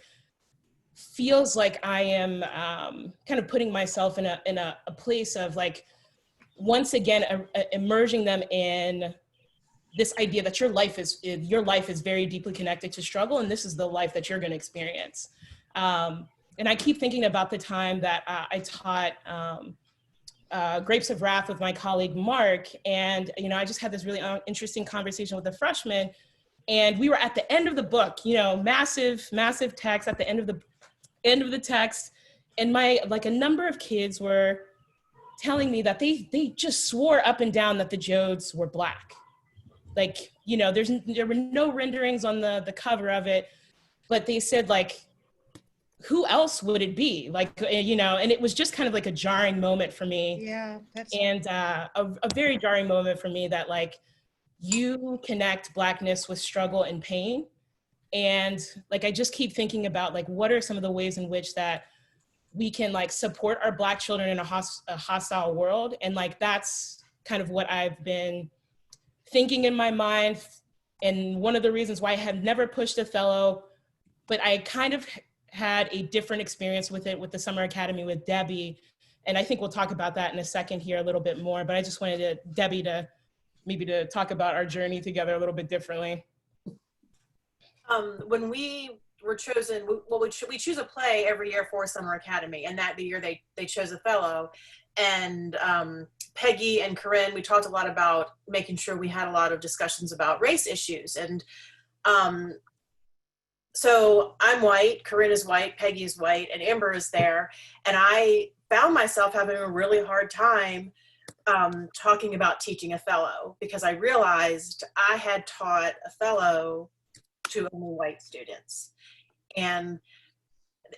feels like I am kind of putting myself in a place of, like, once again, immersing them in this idea that your life is very deeply connected to struggle, and this is the life that you're going to experience. And I keep thinking about the time that I taught Grapes of Wrath with my colleague Mark, and I just had this really interesting conversation with a freshman, and we were at the end of the book, massive text at the end of the text, and a number of kids were telling me that they just swore up and down that the Jodes were Black. Like, there were no renderings on the cover of it, but they said, like, who else would it be? Like, and it was just kind of like a jarring moment for me. Yeah, that's and a very jarring moment for me that, like, you connect Blackness with struggle and pain. And like, I just keep thinking about like, what are some of the ways in which that we can like support our Black children in a hostile world? And like, that's kind of what I've been thinking in my mind. And one of the reasons why I have never pushed Othello, but I kind of had a different experience with it with the Summer Academy with Debbie. And I think we'll talk about that in a second here a little bit more, but I just wanted Debbie to maybe to talk about our journey together a little bit differently. When we were chosen, we choose a play every year for Summer Academy, and that the year they chose Othello. And Peggy and Corinne, we talked a lot about making sure we had a lot of discussions about race issues. And so I'm white, Corinne is white, Peggy is white, and Amber is there. And I found myself having a really hard time talking about teaching Othello, because I realized I had taught Othello to only white students. And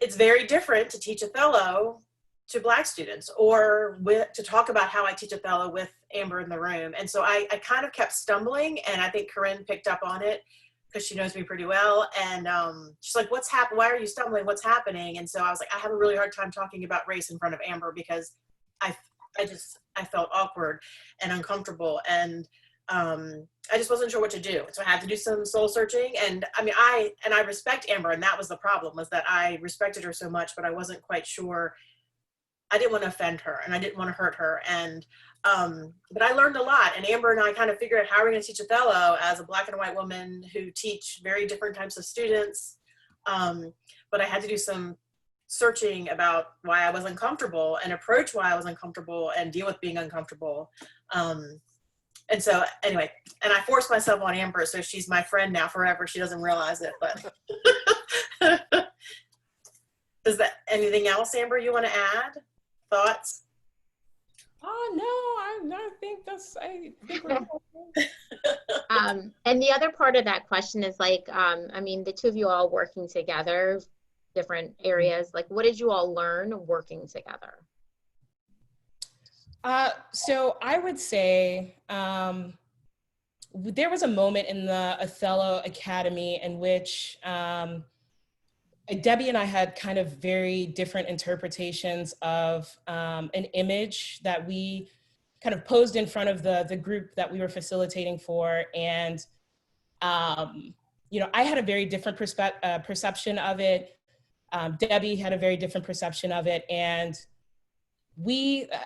it's very different to teach Othello to Black students, or to talk about how I teach Othello with Amber in the room. And so I kind of kept stumbling, and I think Corinne picked up on it because she knows me pretty well. And she's like, what's happening? Why are you stumbling? What's happening? And so I was like, I have a really hard time talking about race in front of Amber, because I felt awkward and uncomfortable. And I just wasn't sure what to do. So I had to do some soul searching. And I mean, I respect Amber, and that was the problem, was that I respected her so much, but I wasn't quite sure. I didn't want to offend her, and I didn't want to hurt her. And, but I learned a lot, and Amber and I kind of figured out how we're going to teach Othello as a Black and white woman who teach very different types of students. But I had to do some searching about why I was uncomfortable, and approach why I was uncomfortable, and deal with being uncomfortable. And so anyway, and I forced myself on Amber, so she's my friend now forever. She doesn't realize it, but. Is that anything else, Amber, you want to add? Thoughts? Oh, no, I think we're and the other part of that question is like, I mean, the two of you all working together, different areas, like what did you all learn working together? So I would say there was a moment in the Othello Academy in which Debbie and I had kind of very different interpretations of an image that we kind of posed in front of the group that we were facilitating for. And, you know, I had a very different perception of it. Debbie had a very different perception of it. And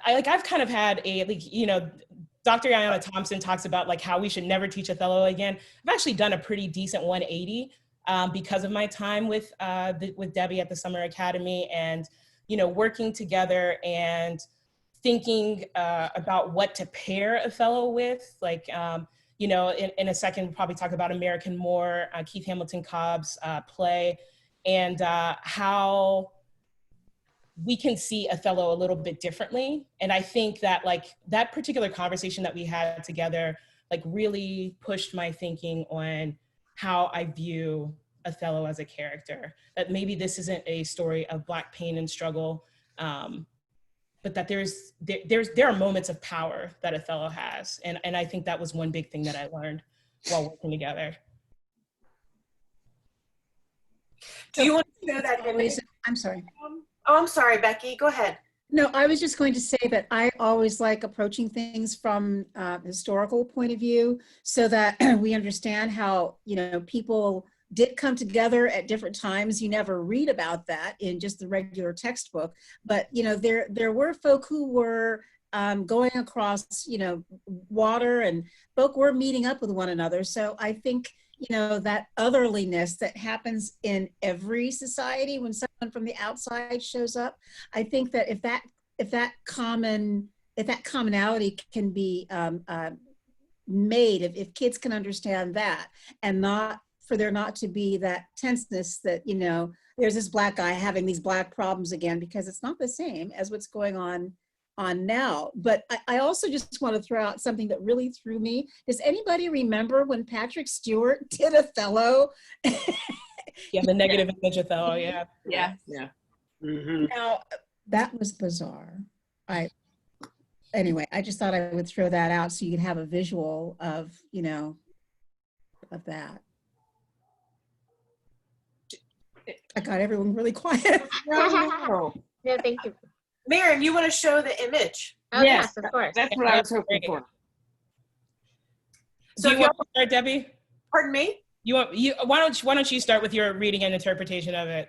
I've kind of had you know, Dr. Ayanna Thompson talks about like how we should never teach Othello again. I've actually done a pretty decent 180 because of my time with Debbie at the Summer Academy, and, you know, working together and thinking about what to pair Othello with. Like, you know, in a second, we'll probably talk about American Moore, Keith Hamilton Cobb's play, and how we can see Othello a little bit differently. And I think that like that particular conversation that we had together, like really pushed my thinking on how I view Othello as a character, that maybe this isn't a story of Black pain and struggle, but that there are moments of power that Othello has. And I think that was one big thing that I learned while working together. Do you want to know that? I'm sorry. Oh, I'm sorry, Becky, go ahead. No, I was just going to say that I always like approaching things from a historical point of view, so that we understand how, you know, people did come together at different times. You never read about that in just the regular textbook, but, you know, there were folk who were going across, you know, water, and folk were meeting up with one another. So I think, you know, that otherliness that happens in every society when someone from the outside shows up, I think that if that commonality can be made, if kids can understand that, and not for there not to be that tenseness that, you know, there's this Black guy having these Black problems again, because it's not the same as what's going on now. But I also just want to throw out something that really threw me. Does anybody remember when Patrick Stewart did Othello? Yeah, the negative image of Othello, yeah. Yeah. Now, that was bizarre. anyway, I just thought I would throw that out so you can have a visual of, you know, of that. I got everyone really quiet. No. No, thank you. Miriam, you want to show the image? Oh, yes, of course. That's what I was hoping for. So you want to start, Debbie? Pardon me? Why don't you start with your reading and interpretation of it?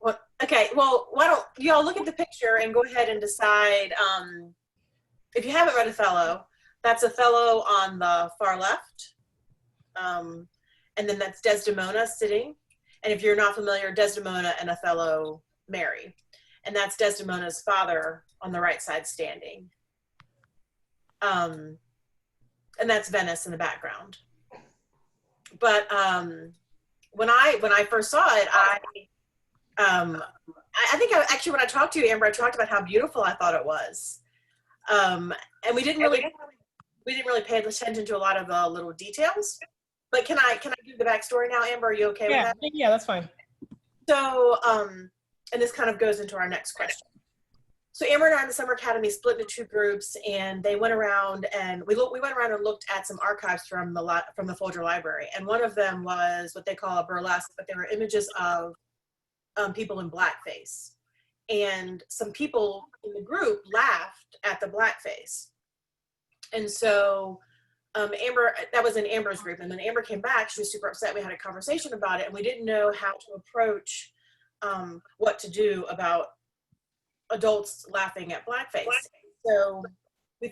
Well, okay. Well, why don't y'all look at the picture and go ahead and decide. If you haven't read Othello, that's Othello on the far left, and then that's Desdemona sitting. And if you're not familiar, Desdemona and Othello marry, and that's Desdemona's father on the right side standing. And that's Venice in the background. But when I first saw it, I think actually when I talked to you, Amber, I talked about how beautiful I thought it was, and we didn't really pay attention to a lot of the little details. But can I give the backstory now, Amber? Are you okay with that? Yeah, that's fine. So, and this kind of goes into our next question. So Amber and I in the Summer Academy split into two groups, and they went around and we went around and looked at some archives from the Folger Library, and one of them was what they call a burlesque, but they were images of people in blackface, and some people in the group laughed at the blackface, and so Amber, that was in Amber's group, and when Amber came back, she was super upset. We had a conversation about it, and we didn't know how to approach what to do about adults laughing at blackface. So we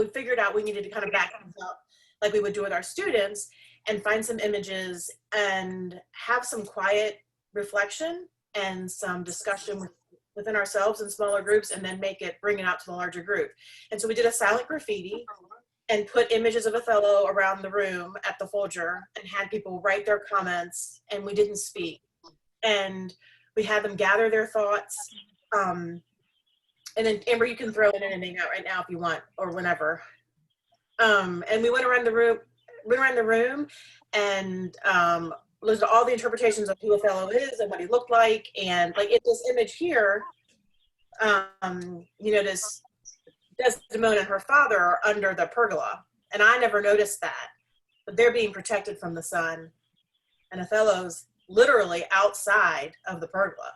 figured out we needed to kind of back things up like we would do with our students and find some images and have some quiet reflection and some discussion within ourselves in smaller groups, and then bring it out to the larger group. And so we did a silent graffiti and put images of Othello around the room at the Folger and had people write their comments, and we didn't speak. And we had them gather their thoughts. And then Amber, you can throw in anything out right now if you want, or whenever. And we went around the room and listened to all the interpretations of who Othello is and what he looked like. And like in this image here, you notice Desdemona and her father are under the pergola. And I never noticed that, but they're being protected from the sun. And Othello's literally outside of the pergola.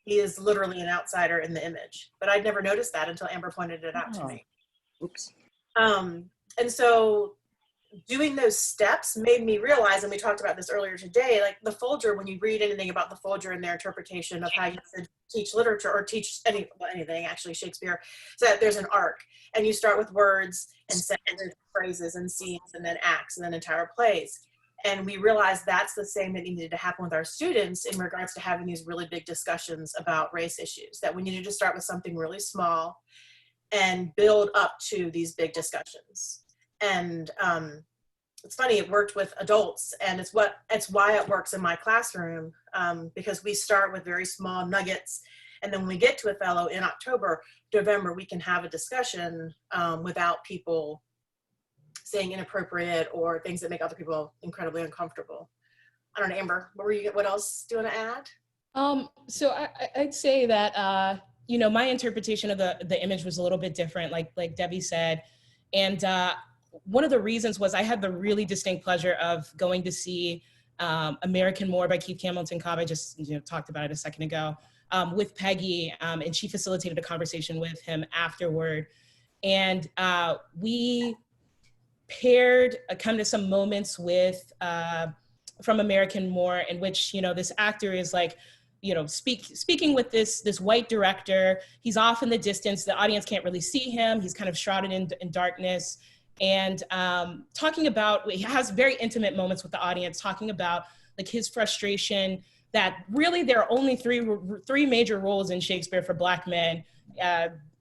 He is literally an outsider in the image, but I'd never noticed that until Amber pointed it out to me. Oops. And so doing those steps made me realize, and we talked about this earlier today, like the Folger, when you read anything about the Folger and their interpretation of how you should teach literature or teach anything, actually Shakespeare, so that there's an arc, and you start with words and sentences, phrases and scenes, and then acts, and then entire plays. And we realized that's the same that needed to happen with our students in regards to having these really big discussions about race issues, that we needed to start with something really small and build up to these big discussions. And it's funny, it worked with adults, and it's why it works in my classroom, because we start with very small nuggets, and then when we get to Othello in October, November, we can have a discussion without people saying inappropriate or things that make other people incredibly uncomfortable. I don't know, Amber, what else do you want to add? So I'd say that, you know, my interpretation of the image was a little bit different, like Debbie said. And one of the reasons was I had the really distinct pleasure of going to see American More by Keith Hamilton Cobb. I just talked about it a second ago, with Peggy, and she facilitated a conversation with him afterward. And we paired come to some moments with from American More, in which this actor is like speaking with this white director. He's off in the distance, the audience can't really see him, he's kind of shrouded in darkness, and talking about, he has very intimate moments with the audience, talking about like his frustration that really there are only three major roles in Shakespeare for Black men: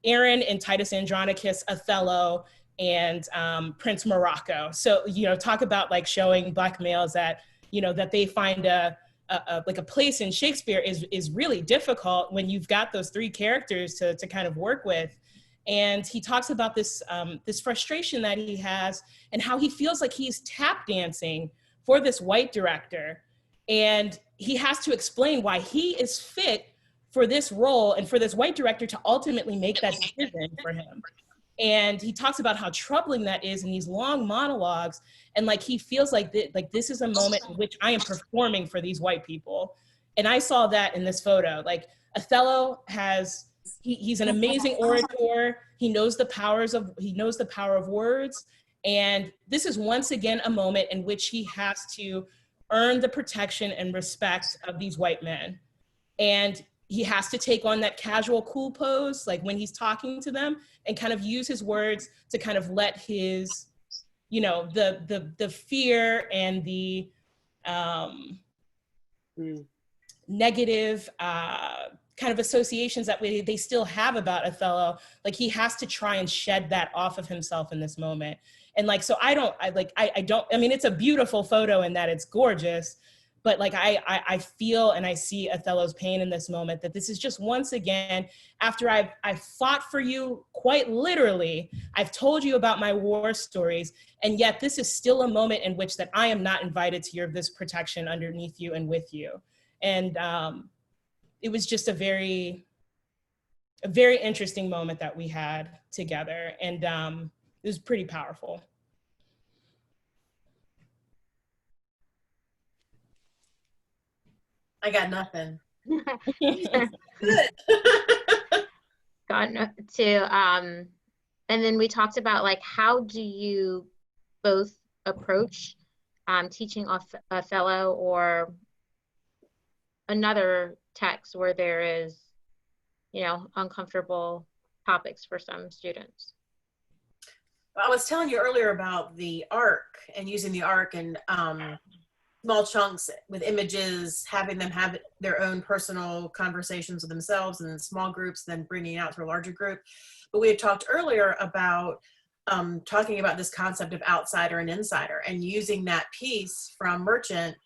Aaron and Titus Andronicus, Othello, and Prince Morocco. So, talk about like showing Black males that, that they find like a place in Shakespeare is really difficult when you've got those three characters to kind of work with. And he talks about this, this frustration that he has and how he feels like he's tap dancing for this white director. And he has to explain why he is fit for this role and for this white director to ultimately make that decision for him. And he talks about how troubling that is in these long monologues. And like, he feels like this is a moment in which I am performing for these white people. And I saw that in this photo. Like, Othello he's an amazing orator. He knows the power of words. And this is once again a moment in which he has to earn the protection and respect of these white men. And he has to take on that casual cool pose, like when he's talking to them, and kind of use his words to kind of let his, you know, the fear and the negative kind of associations that they still have about Othello, like he has to try and shed that off of himself in this moment. And like, so I mean, it's a beautiful photo in that it's gorgeous, but like I feel and I see Othello's pain in this moment, that this is just once again, after I've fought for you quite literally, I've told you about my war stories, and yet this is still a moment in which that I am not invited to your this protection underneath you and with you. And it was just a very interesting moment that we had together, and it was pretty powerful. I got nothing. Good. Gotten to and then we talked about like, how do you both approach teaching Othello or another text where there is, you know, uncomfortable topics for some students? I was telling you earlier about the arc and using the arc and small chunks with images, having them have their own personal conversations with themselves and in small groups, then bringing it out to a larger group. But we had talked earlier about talking about this concept of outsider and insider, and using that piece from Merchant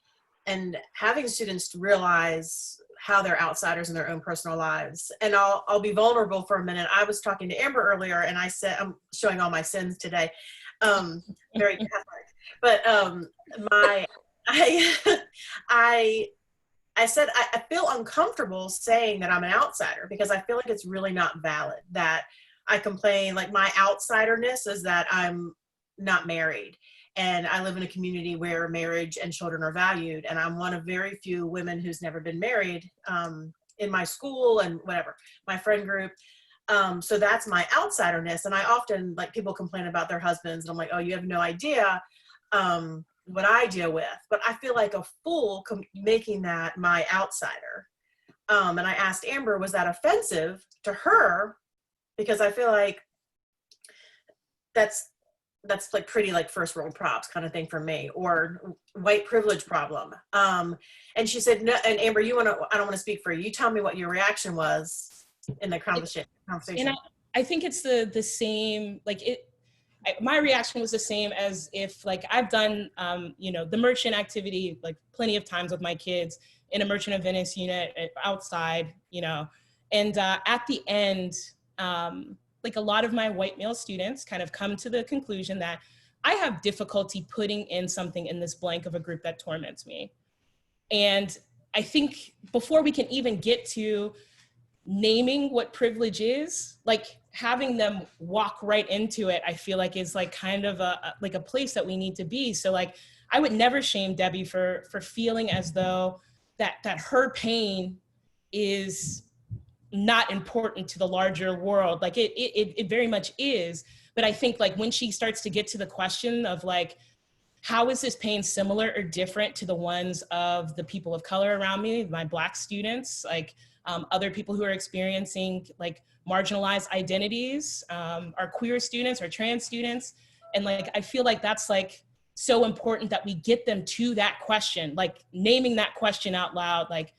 and having students realize how they're outsiders in their own personal lives. And I'll be vulnerable for a minute. I was talking to Amber earlier, and I said, I'm showing all my sins today. Very Catholic. But I said, I feel uncomfortable saying that I'm an outsider, because I feel like it's really not valid. That I complain, like my outsiderness is that I'm not married. And I live in a community where marriage and children are valued. And I'm one of very few women who's never been married in my school and whatever, my friend group. So that's my outsiderness. And I often, like, people complain about their husbands, and I'm like, oh, you have no idea what I deal with. But I feel like a fool making that my outsider. And I asked Amber, was that offensive to her? Because I feel like that's like pretty like first world props kind of thing for me, or white privilege problem. And she said, no. And Amber, I don't want to speak for you. You tell me what your reaction was in the conversation. And I think it's the same, like my reaction was the same as if, like, I've done, you know, the Merchant activity, like plenty of times with my kids in a Merchant of Venice unit outside, you know, and at the end, like a lot of my white male students kind of come to the conclusion that I have difficulty putting in something in this blank of a group that torments me. And I think before we can even get to naming what privilege is, like having them walk right into it, I feel like is like kind of a place that we need to be. So like, I would never shame Debbie for feeling as though that her pain is not important to the larger world. Like it very much is. But I think like when she starts to get to the question of like, how is this pain similar or different to the ones of the people of color around me, my Black students, like other people who are experiencing like marginalized identities, our queer students, our trans students. And like, I feel like that's like so important that we get them to that question, like naming that question out loud, like,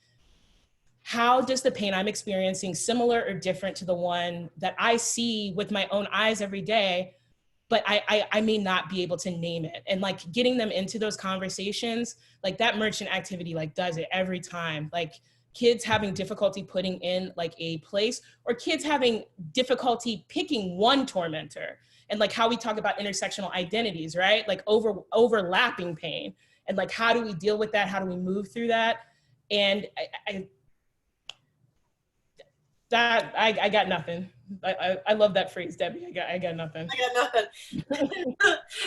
how does the pain I'm experiencing similar or different to the one that I see with my own eyes every day, but I may not be able to name it. And like getting them into those conversations, like that Merchant activity like does it every time. Like kids having difficulty putting in like a place, or kids having difficulty picking one tormentor. And like how we talk about intersectional identities, right? Like overlapping pain. And like, how do we deal with that? How do we move through that? And I got nothing. I love that phrase, Debbie. I got nothing. I got nothing.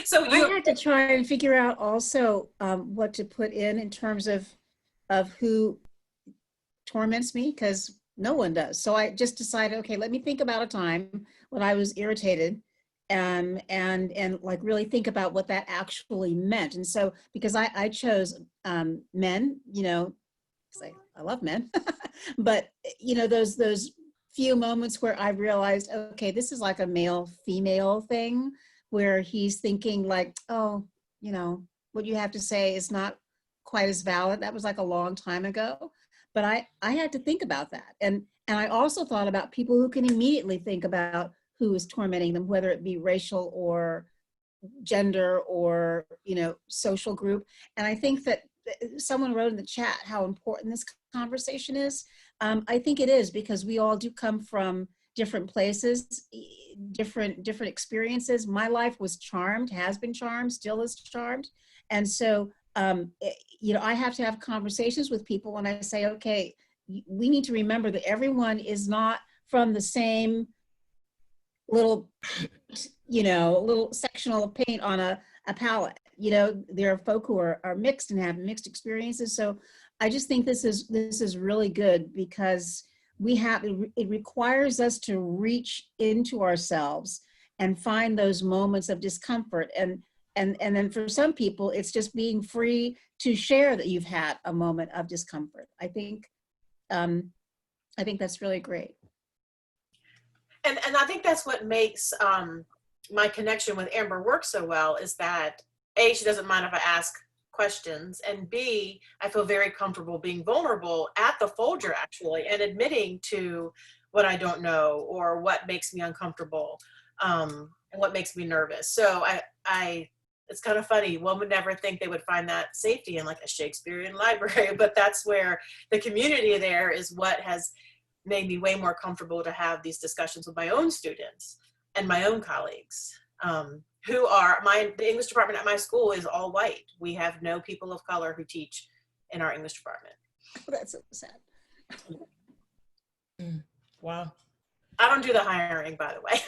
So I had to try and figure out also what to put in terms of who torments me, because no one does. So I just decided, okay, let me think about a time when I was irritated and like really think about what that actually meant. And so because I chose men, you know, because I love men, but you know, those few moments where I realized, okay, this is like a male female thing where he's thinking like, oh, you know, what you have to say is not quite as valid. That was like a long time ago. But I had to think about that. And I also thought about people who can immediately think about who is tormenting them, whether it be racial or gender or, you know, social group. And I think that someone wrote in the chat how important this conversation is. I think it is, because we all do come from different places, different experiences. My life was charmed, has been charmed, still is charmed. And so, you know, I have to have conversations with people when I say, okay, we need to remember that everyone is not from the same little, you know, little sectional of paint on a palette. You know, there are folk who are mixed and have mixed experiences. So I just think this is really good, because it requires us to reach into ourselves and find those moments of discomfort. And then for some people, it's just being free to share that you've had a moment of discomfort. I think that's really great. And I think that's what makes my connection with Amber work so well, is that A, she doesn't mind if I ask questions, and B, I feel very comfortable being vulnerable at the Folger actually, and admitting to what I don't know or what makes me uncomfortable and what makes me nervous. So I it's kind of funny. One would never think they would find that safety in like a Shakespearean library, but that's where the community there is what has made me way more comfortable to have these discussions with my own students and my own colleagues, who are, the English department at my school is all white. We have no people of color who teach in our English department. Oh, that's so sad. Wow. I don't do the hiring, by the way.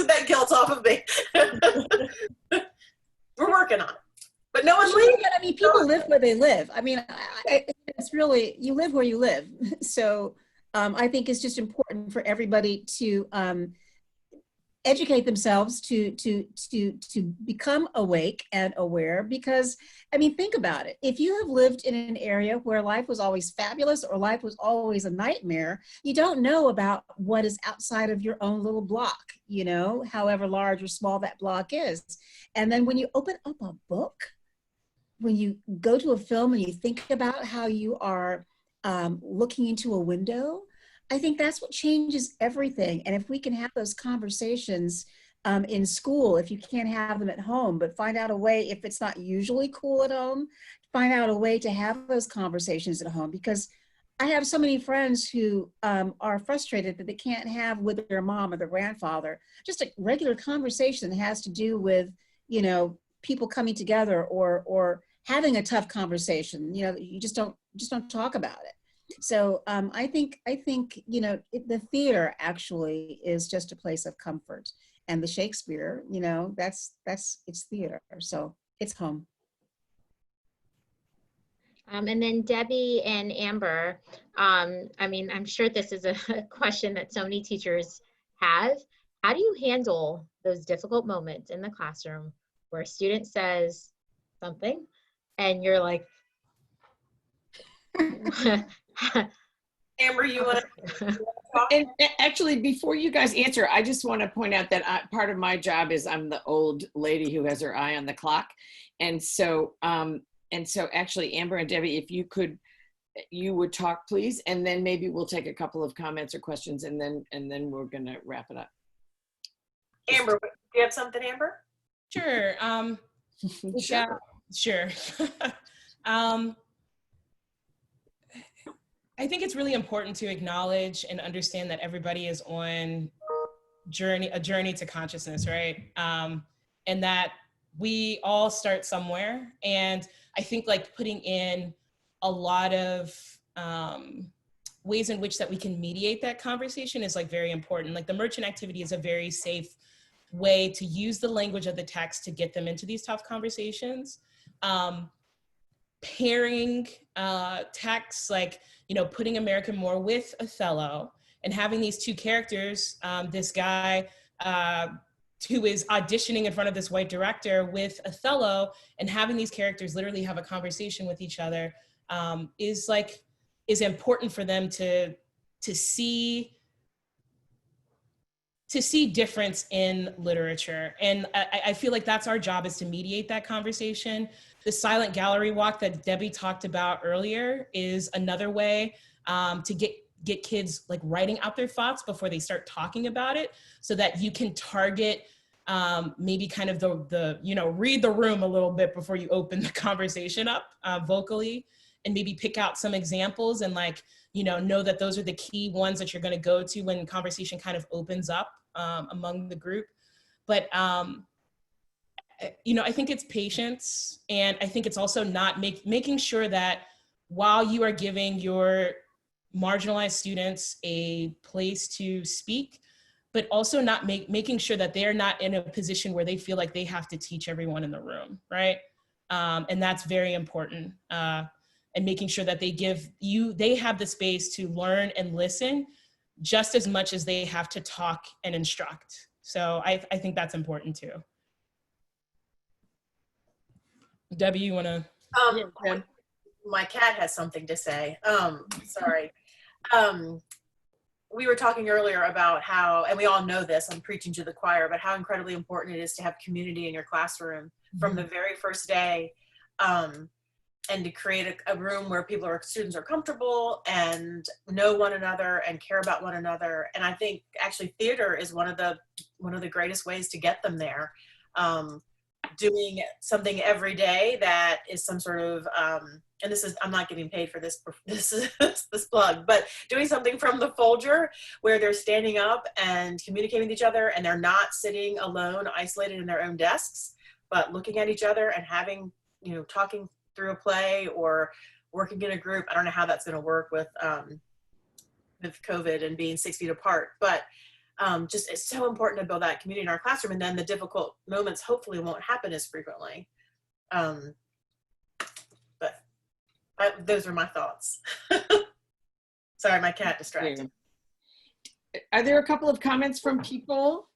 That guilt off of me. We're working on it. But no one's leaving. I mean, people live where they live. I mean, it's really, you live where you live. So I think it's just important for everybody to educate themselves, to become awake and aware, because I mean, think about it. If you have lived in an area where life was always fabulous or life was always a nightmare, you don't know about what is outside of your own little block, you know, however large or small that block is. And then when you open up a book, when you go to a film and you think about how you are looking into a window, I think that's what changes everything. And if we can have those conversations in school, if you can't have them at home, but find out a way, if it's not usually cool at home, find out a way to have those conversations at home. Because I have so many friends who are frustrated that they can't have with their mom or their grandfather just a regular conversation that has to do with, you know, people coming together or having a tough conversation. You know, you just don't talk about it. So I think you know, the theater actually is just a place of comfort, and the Shakespeare, you know, that's it's theater, so it's home. And then Debbie and Amber, I mean, I'm sure this is a question that so many teachers have. How do you handle those difficult moments in the classroom where a student says something and you're like, Amber, you want to talk? And actually, before you guys answer, I just want to point out that part of my job is I'm the old lady who has her eye on the clock. And so actually, Amber and Debbie, if you would talk, please, and then maybe we'll take a couple of comments or questions, and then we're going to wrap it up. Amber, do you have something, Amber? Sure. Sure. Sure. I think it's really important to acknowledge and understand that everybody is on a journey to consciousness, right? And that we all start somewhere. And I think like putting in a lot of ways in which that we can mediate that conversation is like very important. Like the merchant activity is a very safe way to use the language of the text to get them into these tough conversations. Pairing texts, like, you know, putting American More with Othello and having these two characters, this guy who is auditioning in front of this white director with Othello, and having these characters literally have a conversation with each other is important for them to see difference in literature. And I feel like that's our job, is to mediate that conversation. The silent gallery walk that Debbie talked about earlier is another way to get kids like writing out their thoughts before they start talking about it, so that you can target maybe kind of the you know, read the room a little bit before you open the conversation up vocally, and maybe pick out some examples and, like, you know that those are the key ones that you're going to go to when conversation kind of opens up among the group. But you know, I think it's patience, and I think it's also not making sure that while you are giving your marginalized students a place to speak, but also not making sure that they're not in a position where they feel like they have to teach everyone in the room, right? And that's very important. And making sure that they have the space to learn and listen just as much as they have to talk and instruct. So I think that's important too. Debbie, you wanna? My cat has something to say. Sorry. We were talking earlier about how, and we all know this, I'm preaching to the choir, but how incredibly important it is to have community in your classroom from the very first day. And to create a room where students are comfortable and know one another and care about one another. And I think actually theater is one of the greatest ways to get them there. Doing something every day that is some sort of, and I'm not getting paid for this plug, but doing something from the Folger where they're standing up and communicating with each other, and they're not sitting alone, isolated in their own desks, but looking at each other and having, you know, talking through a play or working in a group. I don't know how that's going to work with COVID and being 6 feet apart, but just it's so important to build that community in our classroom, and then the difficult moments hopefully won't happen as frequently. But those are my thoughts. Sorry, my cat distracted. Are there a couple of comments from people?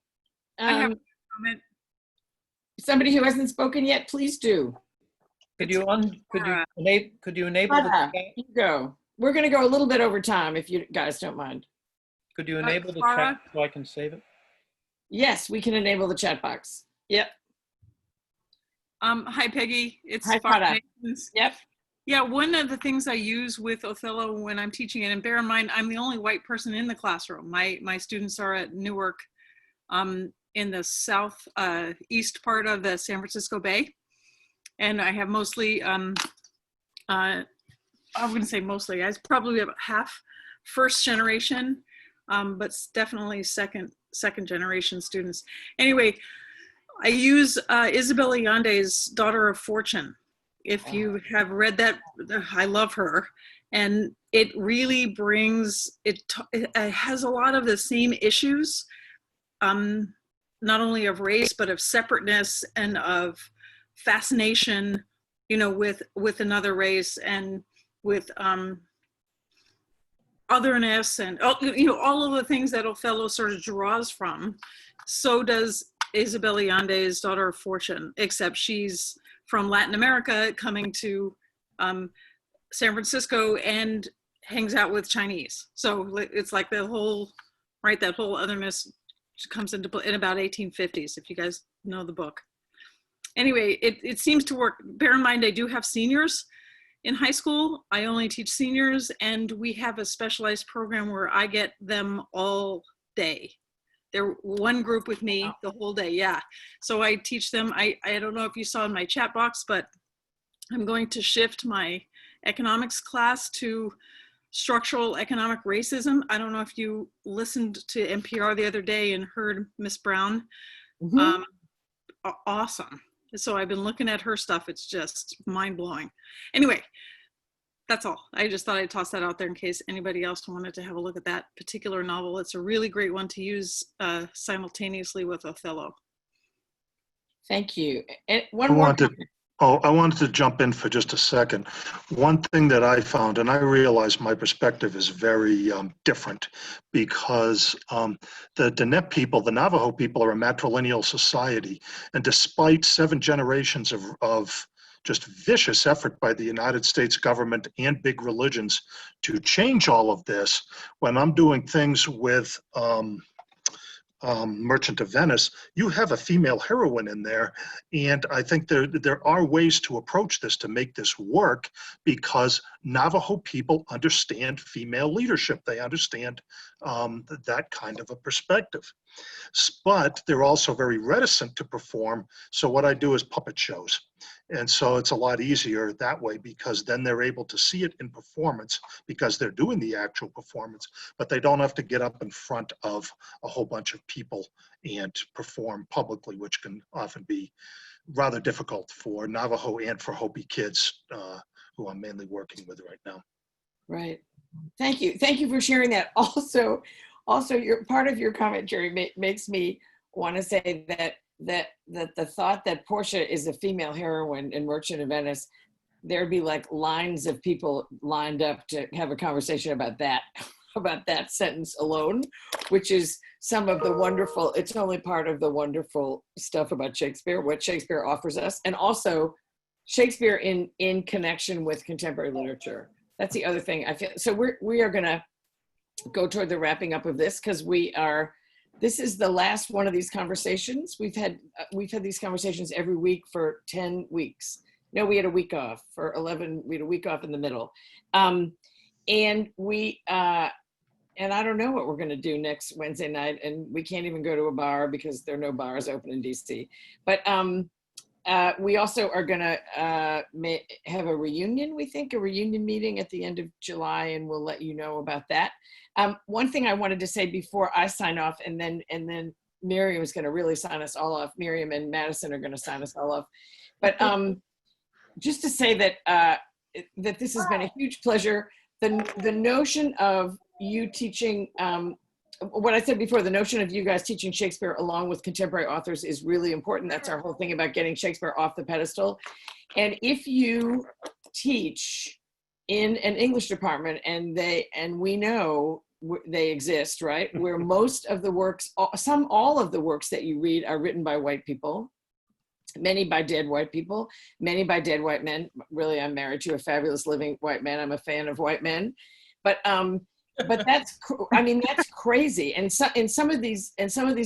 I have a comment. Somebody who hasn't spoken yet, please do. Could you enable the chat? You go. We're going to go a little bit over time if you guys don't mind. Could you enable the chat so I can save it? Yes, we can enable the chat box. Yep. Hi, Peggy. It's Hi, Farah. Yep. Yeah, one of the things I use with Othello when I'm teaching it, and bear in mind, I'm the only white person in the classroom. My students are at Newark in the south east part of the San Francisco Bay. And I have mostly, I'm going to say mostly, I probably have half first generation, but it's definitely second generation students. Anyway, I use Isabel Allende's Daughter of Fortune. If you have read that, I love her. And it really brings, it has a lot of the same issues, not only of race, but of separateness and of fascination, you know, with another race and with otherness and, you know, all of the things that Othello sort of draws from. So does Isabel Allende's Daughter of Fortune, except she's from Latin America coming to San Francisco and hangs out with Chinese. So it's like the whole, right, that whole otherness comes into play in about 1850s, if you guys know the book. Anyway, it seems to work. Bear in mind, I do have seniors in high school. I only teach seniors, and we have a specialized program where I get them all day. They're one group with me the whole day, yeah. So I teach them, I don't know if you saw in my chat box, but I'm going to shift my economics class to structural economic racism. I don't know if you listened to NPR the other day and heard Miss Brown. Mm-hmm. Awesome. So I've been looking at her stuff. It's just mind blowing. Anyway, That's all. I just thought I'd toss that out there in case anybody else wanted to have a look at that particular novel. It's a really great one to use simultaneously with Othello. Thank you. And I one more. wanted to jump in for just a second. One thing that I found, and I realize my perspective is very different, because the Diné people, the Navajo people, are a matrilineal society. And despite 7 generations of just vicious effort by the United States government and big religions to change all of this, when I'm doing things with Merchant of Venice, you have a female heroine in there, and I think there are ways to approach this to make this work, because Navajo people understand female leadership. They understand that kind of a perspective, but they're also very reticent to perform. So what I do is puppet shows. And so it's a lot easier that way, because then they're able to see it in performance because they're doing the actual performance, but they don't have to get up in front of a whole bunch of people and perform publicly, which can often be rather difficult for Navajo and for Hopi kids who I'm mainly working with right now. Right. Thank you. Thank you for sharing that. Also, your part of your commentary makes me want to say that the thought that Portia is a female heroine in Merchant of Venice, there'd be like lines of people lined up to have a conversation about that sentence alone, which is some of the wonderful, it's only part of the wonderful stuff about Shakespeare, what Shakespeare offers us, and also Shakespeare in connection with contemporary literature. That's the other thing I feel. So we are gonna go toward the wrapping up of this, because this is the last one of these conversations. We've had these conversations every week for 10 weeks. No, we had a week off for 11. We had a week off in the middle. And I don't know what we're going to do next Wednesday night. And we can't even go to a bar because there are no bars open in DC. But we also are going to have a reunion, we think, a reunion meeting at the end of July, and we'll let you know about that. One thing I wanted to say before I sign off, and then Miriam is going to really sign us all off. Miriam and Madison are going to sign us all off. But just to say that that this has been a huge pleasure. The notion of you teaching, what I said before, the notion of you guys teaching Shakespeare along with contemporary authors is really important. That's our whole thing about getting Shakespeare off the pedestal. And if you teach in an English department, and we know they exist, right? Where most of the works, all of the works that you read are written by white people, many by dead white people, many by dead white men. Really, I'm married to a fabulous living white man. I'm a fan of white men, but that's crazy. And so in some of these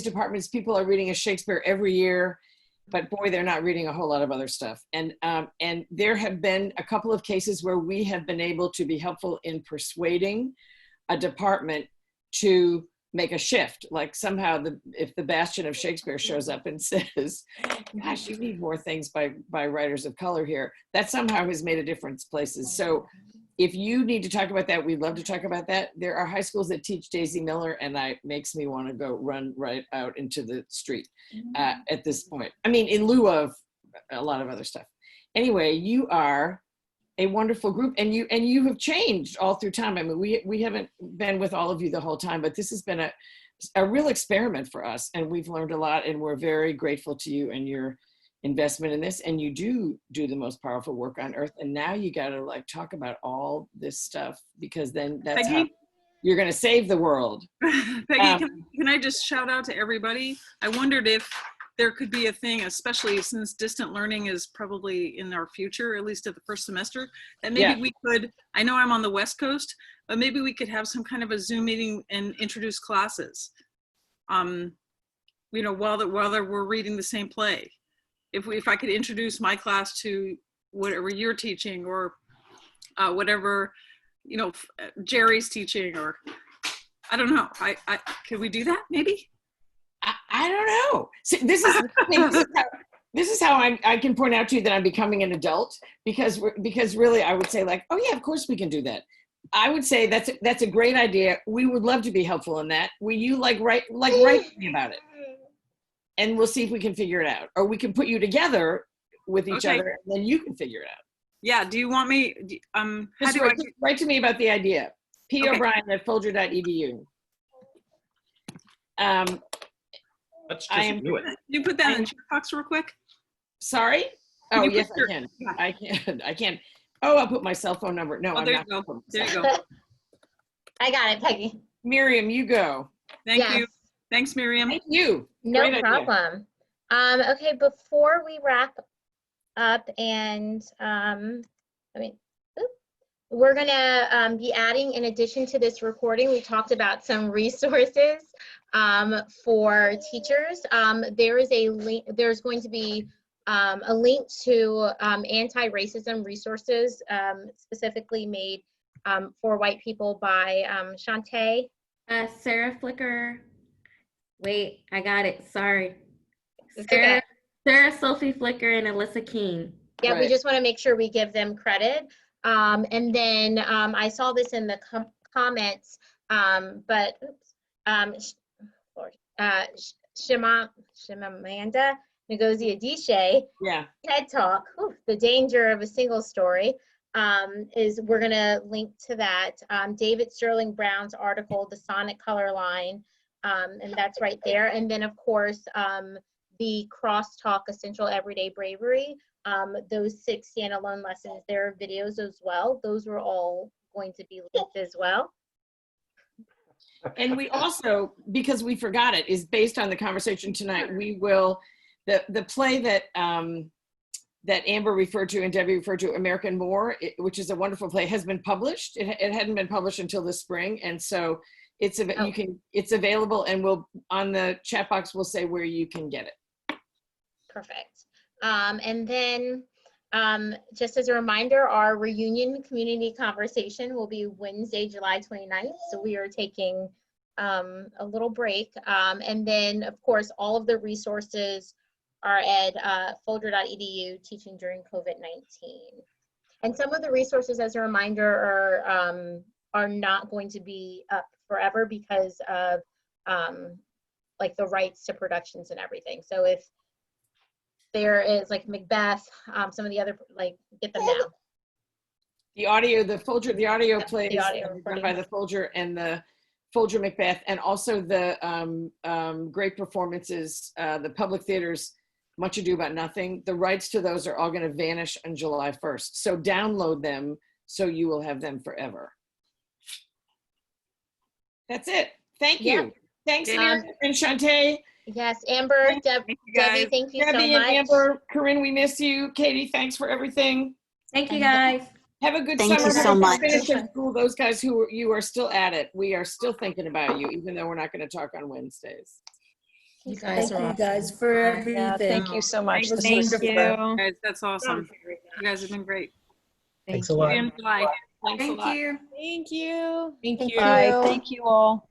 departments, people are reading a Shakespeare every year, but boy, they're not reading a whole lot of other stuff. And there have been a couple of cases where we have been able to be helpful in persuading a department to make a shift. Like somehow if the Bastion of Shakespeare shows up and says, gosh, you need more things by writers of color here, that somehow has made a difference places. So if you need to talk about that, we'd love to talk about that. There are high schools that teach Daisy Miller, and that makes me want to go run right out into the street at this point. I mean, in lieu of a lot of other stuff. Anyway, you are a wonderful group, and you have changed all through time. I mean, we haven't been with all of you the whole time, but this has been a real experiment for us, and we've learned a lot, and we're very grateful to you and your investment in this. And you do the most powerful work on earth, and now you got to like talk about all this stuff, because then that's how you're going to save the world. Peggy, can I just shout out to everybody? I wondered if there could be a thing, especially since distant learning is probably in our future, at least at the first semester, that maybe we could, I know I'm on the West Coast, but maybe we could have some kind of a Zoom meeting and introduce classes, you know, while we're reading the same play. If I could introduce my class to whatever you're teaching, or whatever, you know, Jerry's teaching, or I don't know. Could we do that maybe? I don't know. See, this is how I can point out to you that I'm becoming an adult, because really I would say like, oh yeah, of course we can do that. I would say that's a great idea. We would love to be helpful in that. Will you write to me about it? And we'll see if we can figure it out, or we can put you together with each other, and then you can figure it out. Yeah, do you want me, how Just do I? write to me about the idea. P. Okay. O'Brien at Folger.edu. Let's I just am. do it. Can you put that in the chat box real quick? Sorry? Can Oh, you put yes, your- I can. yeah. I can. I can. Oh, I'll put my cell phone number. No, Oh, I'm there not. you go. gonna put my There you cell go. phone. I got it, Peggy. Miriam, you go. Thank Yes. you. Thanks, Miriam. Thank you. No Great idea. problem. Okay, before we wrap up and we're gonna be adding, in addition to this recording, we talked about some resources for teachers. There is a link. There's going to be a link to anti-racism resources specifically made for white people by Shantae. Sarah Flicker. Wait, I got it. Sorry. It's Sarah, okay. Sarah Sophie Flicker and Alyssa King. Yeah, we just want to make sure we give them credit. And then I saw this in the comments, but Shimamanda Ngozi Adichie, yeah, TED Talk, The Danger of a Single Story, we're going to link to that. David Sterling Brown's article, The Sonic Color Line, and that's right there. And then, of course, the Crosstalk Essential Everyday Bravery, those 6 standalone lessons, there are videos as well. Those were all going to be linked as well. And we also, because we forgot it, is based on the conversation tonight. We will, the play that that Amber referred to and Debbie referred to, American War, which is a wonderful play, has been published. It hadn't been published until this spring, and so it's it's available, and we'll on the chat box we'll say where you can get it. Perfect. And then just as a reminder, our reunion community conversation will be Wednesday, July 29th. So we are taking a little break. And then, of course, all of the resources are at folger.edu, teaching during COVID-19. And some of the resources, as a reminder, are not going to be up forever because of like the rights to productions and everything. So if there is like Macbeth, some of the other, like, get them now. The audio, the audio plays the audio done by the Folger and the Folger Macbeth, and also the great performances, the public theaters, Much Ado About Nothing. The rights to those are all going to vanish on July 1st. So download them so you will have them forever. That's it. Thank you. Yep. Thanks, Miriam and Shantae. Yes, Amber, Debbie, thank you so Debbie much. and Amber, Corinne, we miss you. Katie, thanks for everything. Thank you, guys. Have a good Thank summer. you so much. Finish in school. Those guys who you are still at it, we are still thinking about you, even though we're not going to talk on Wednesdays. You guys are you awesome. guys for everything. Yeah, thank you so much. This Thank was you. super. Guys, that's awesome. You guys have been great. Thanks a lot. See you in July. Thanks a lot. you. Thank you. Thank you. Bye. Thank you all.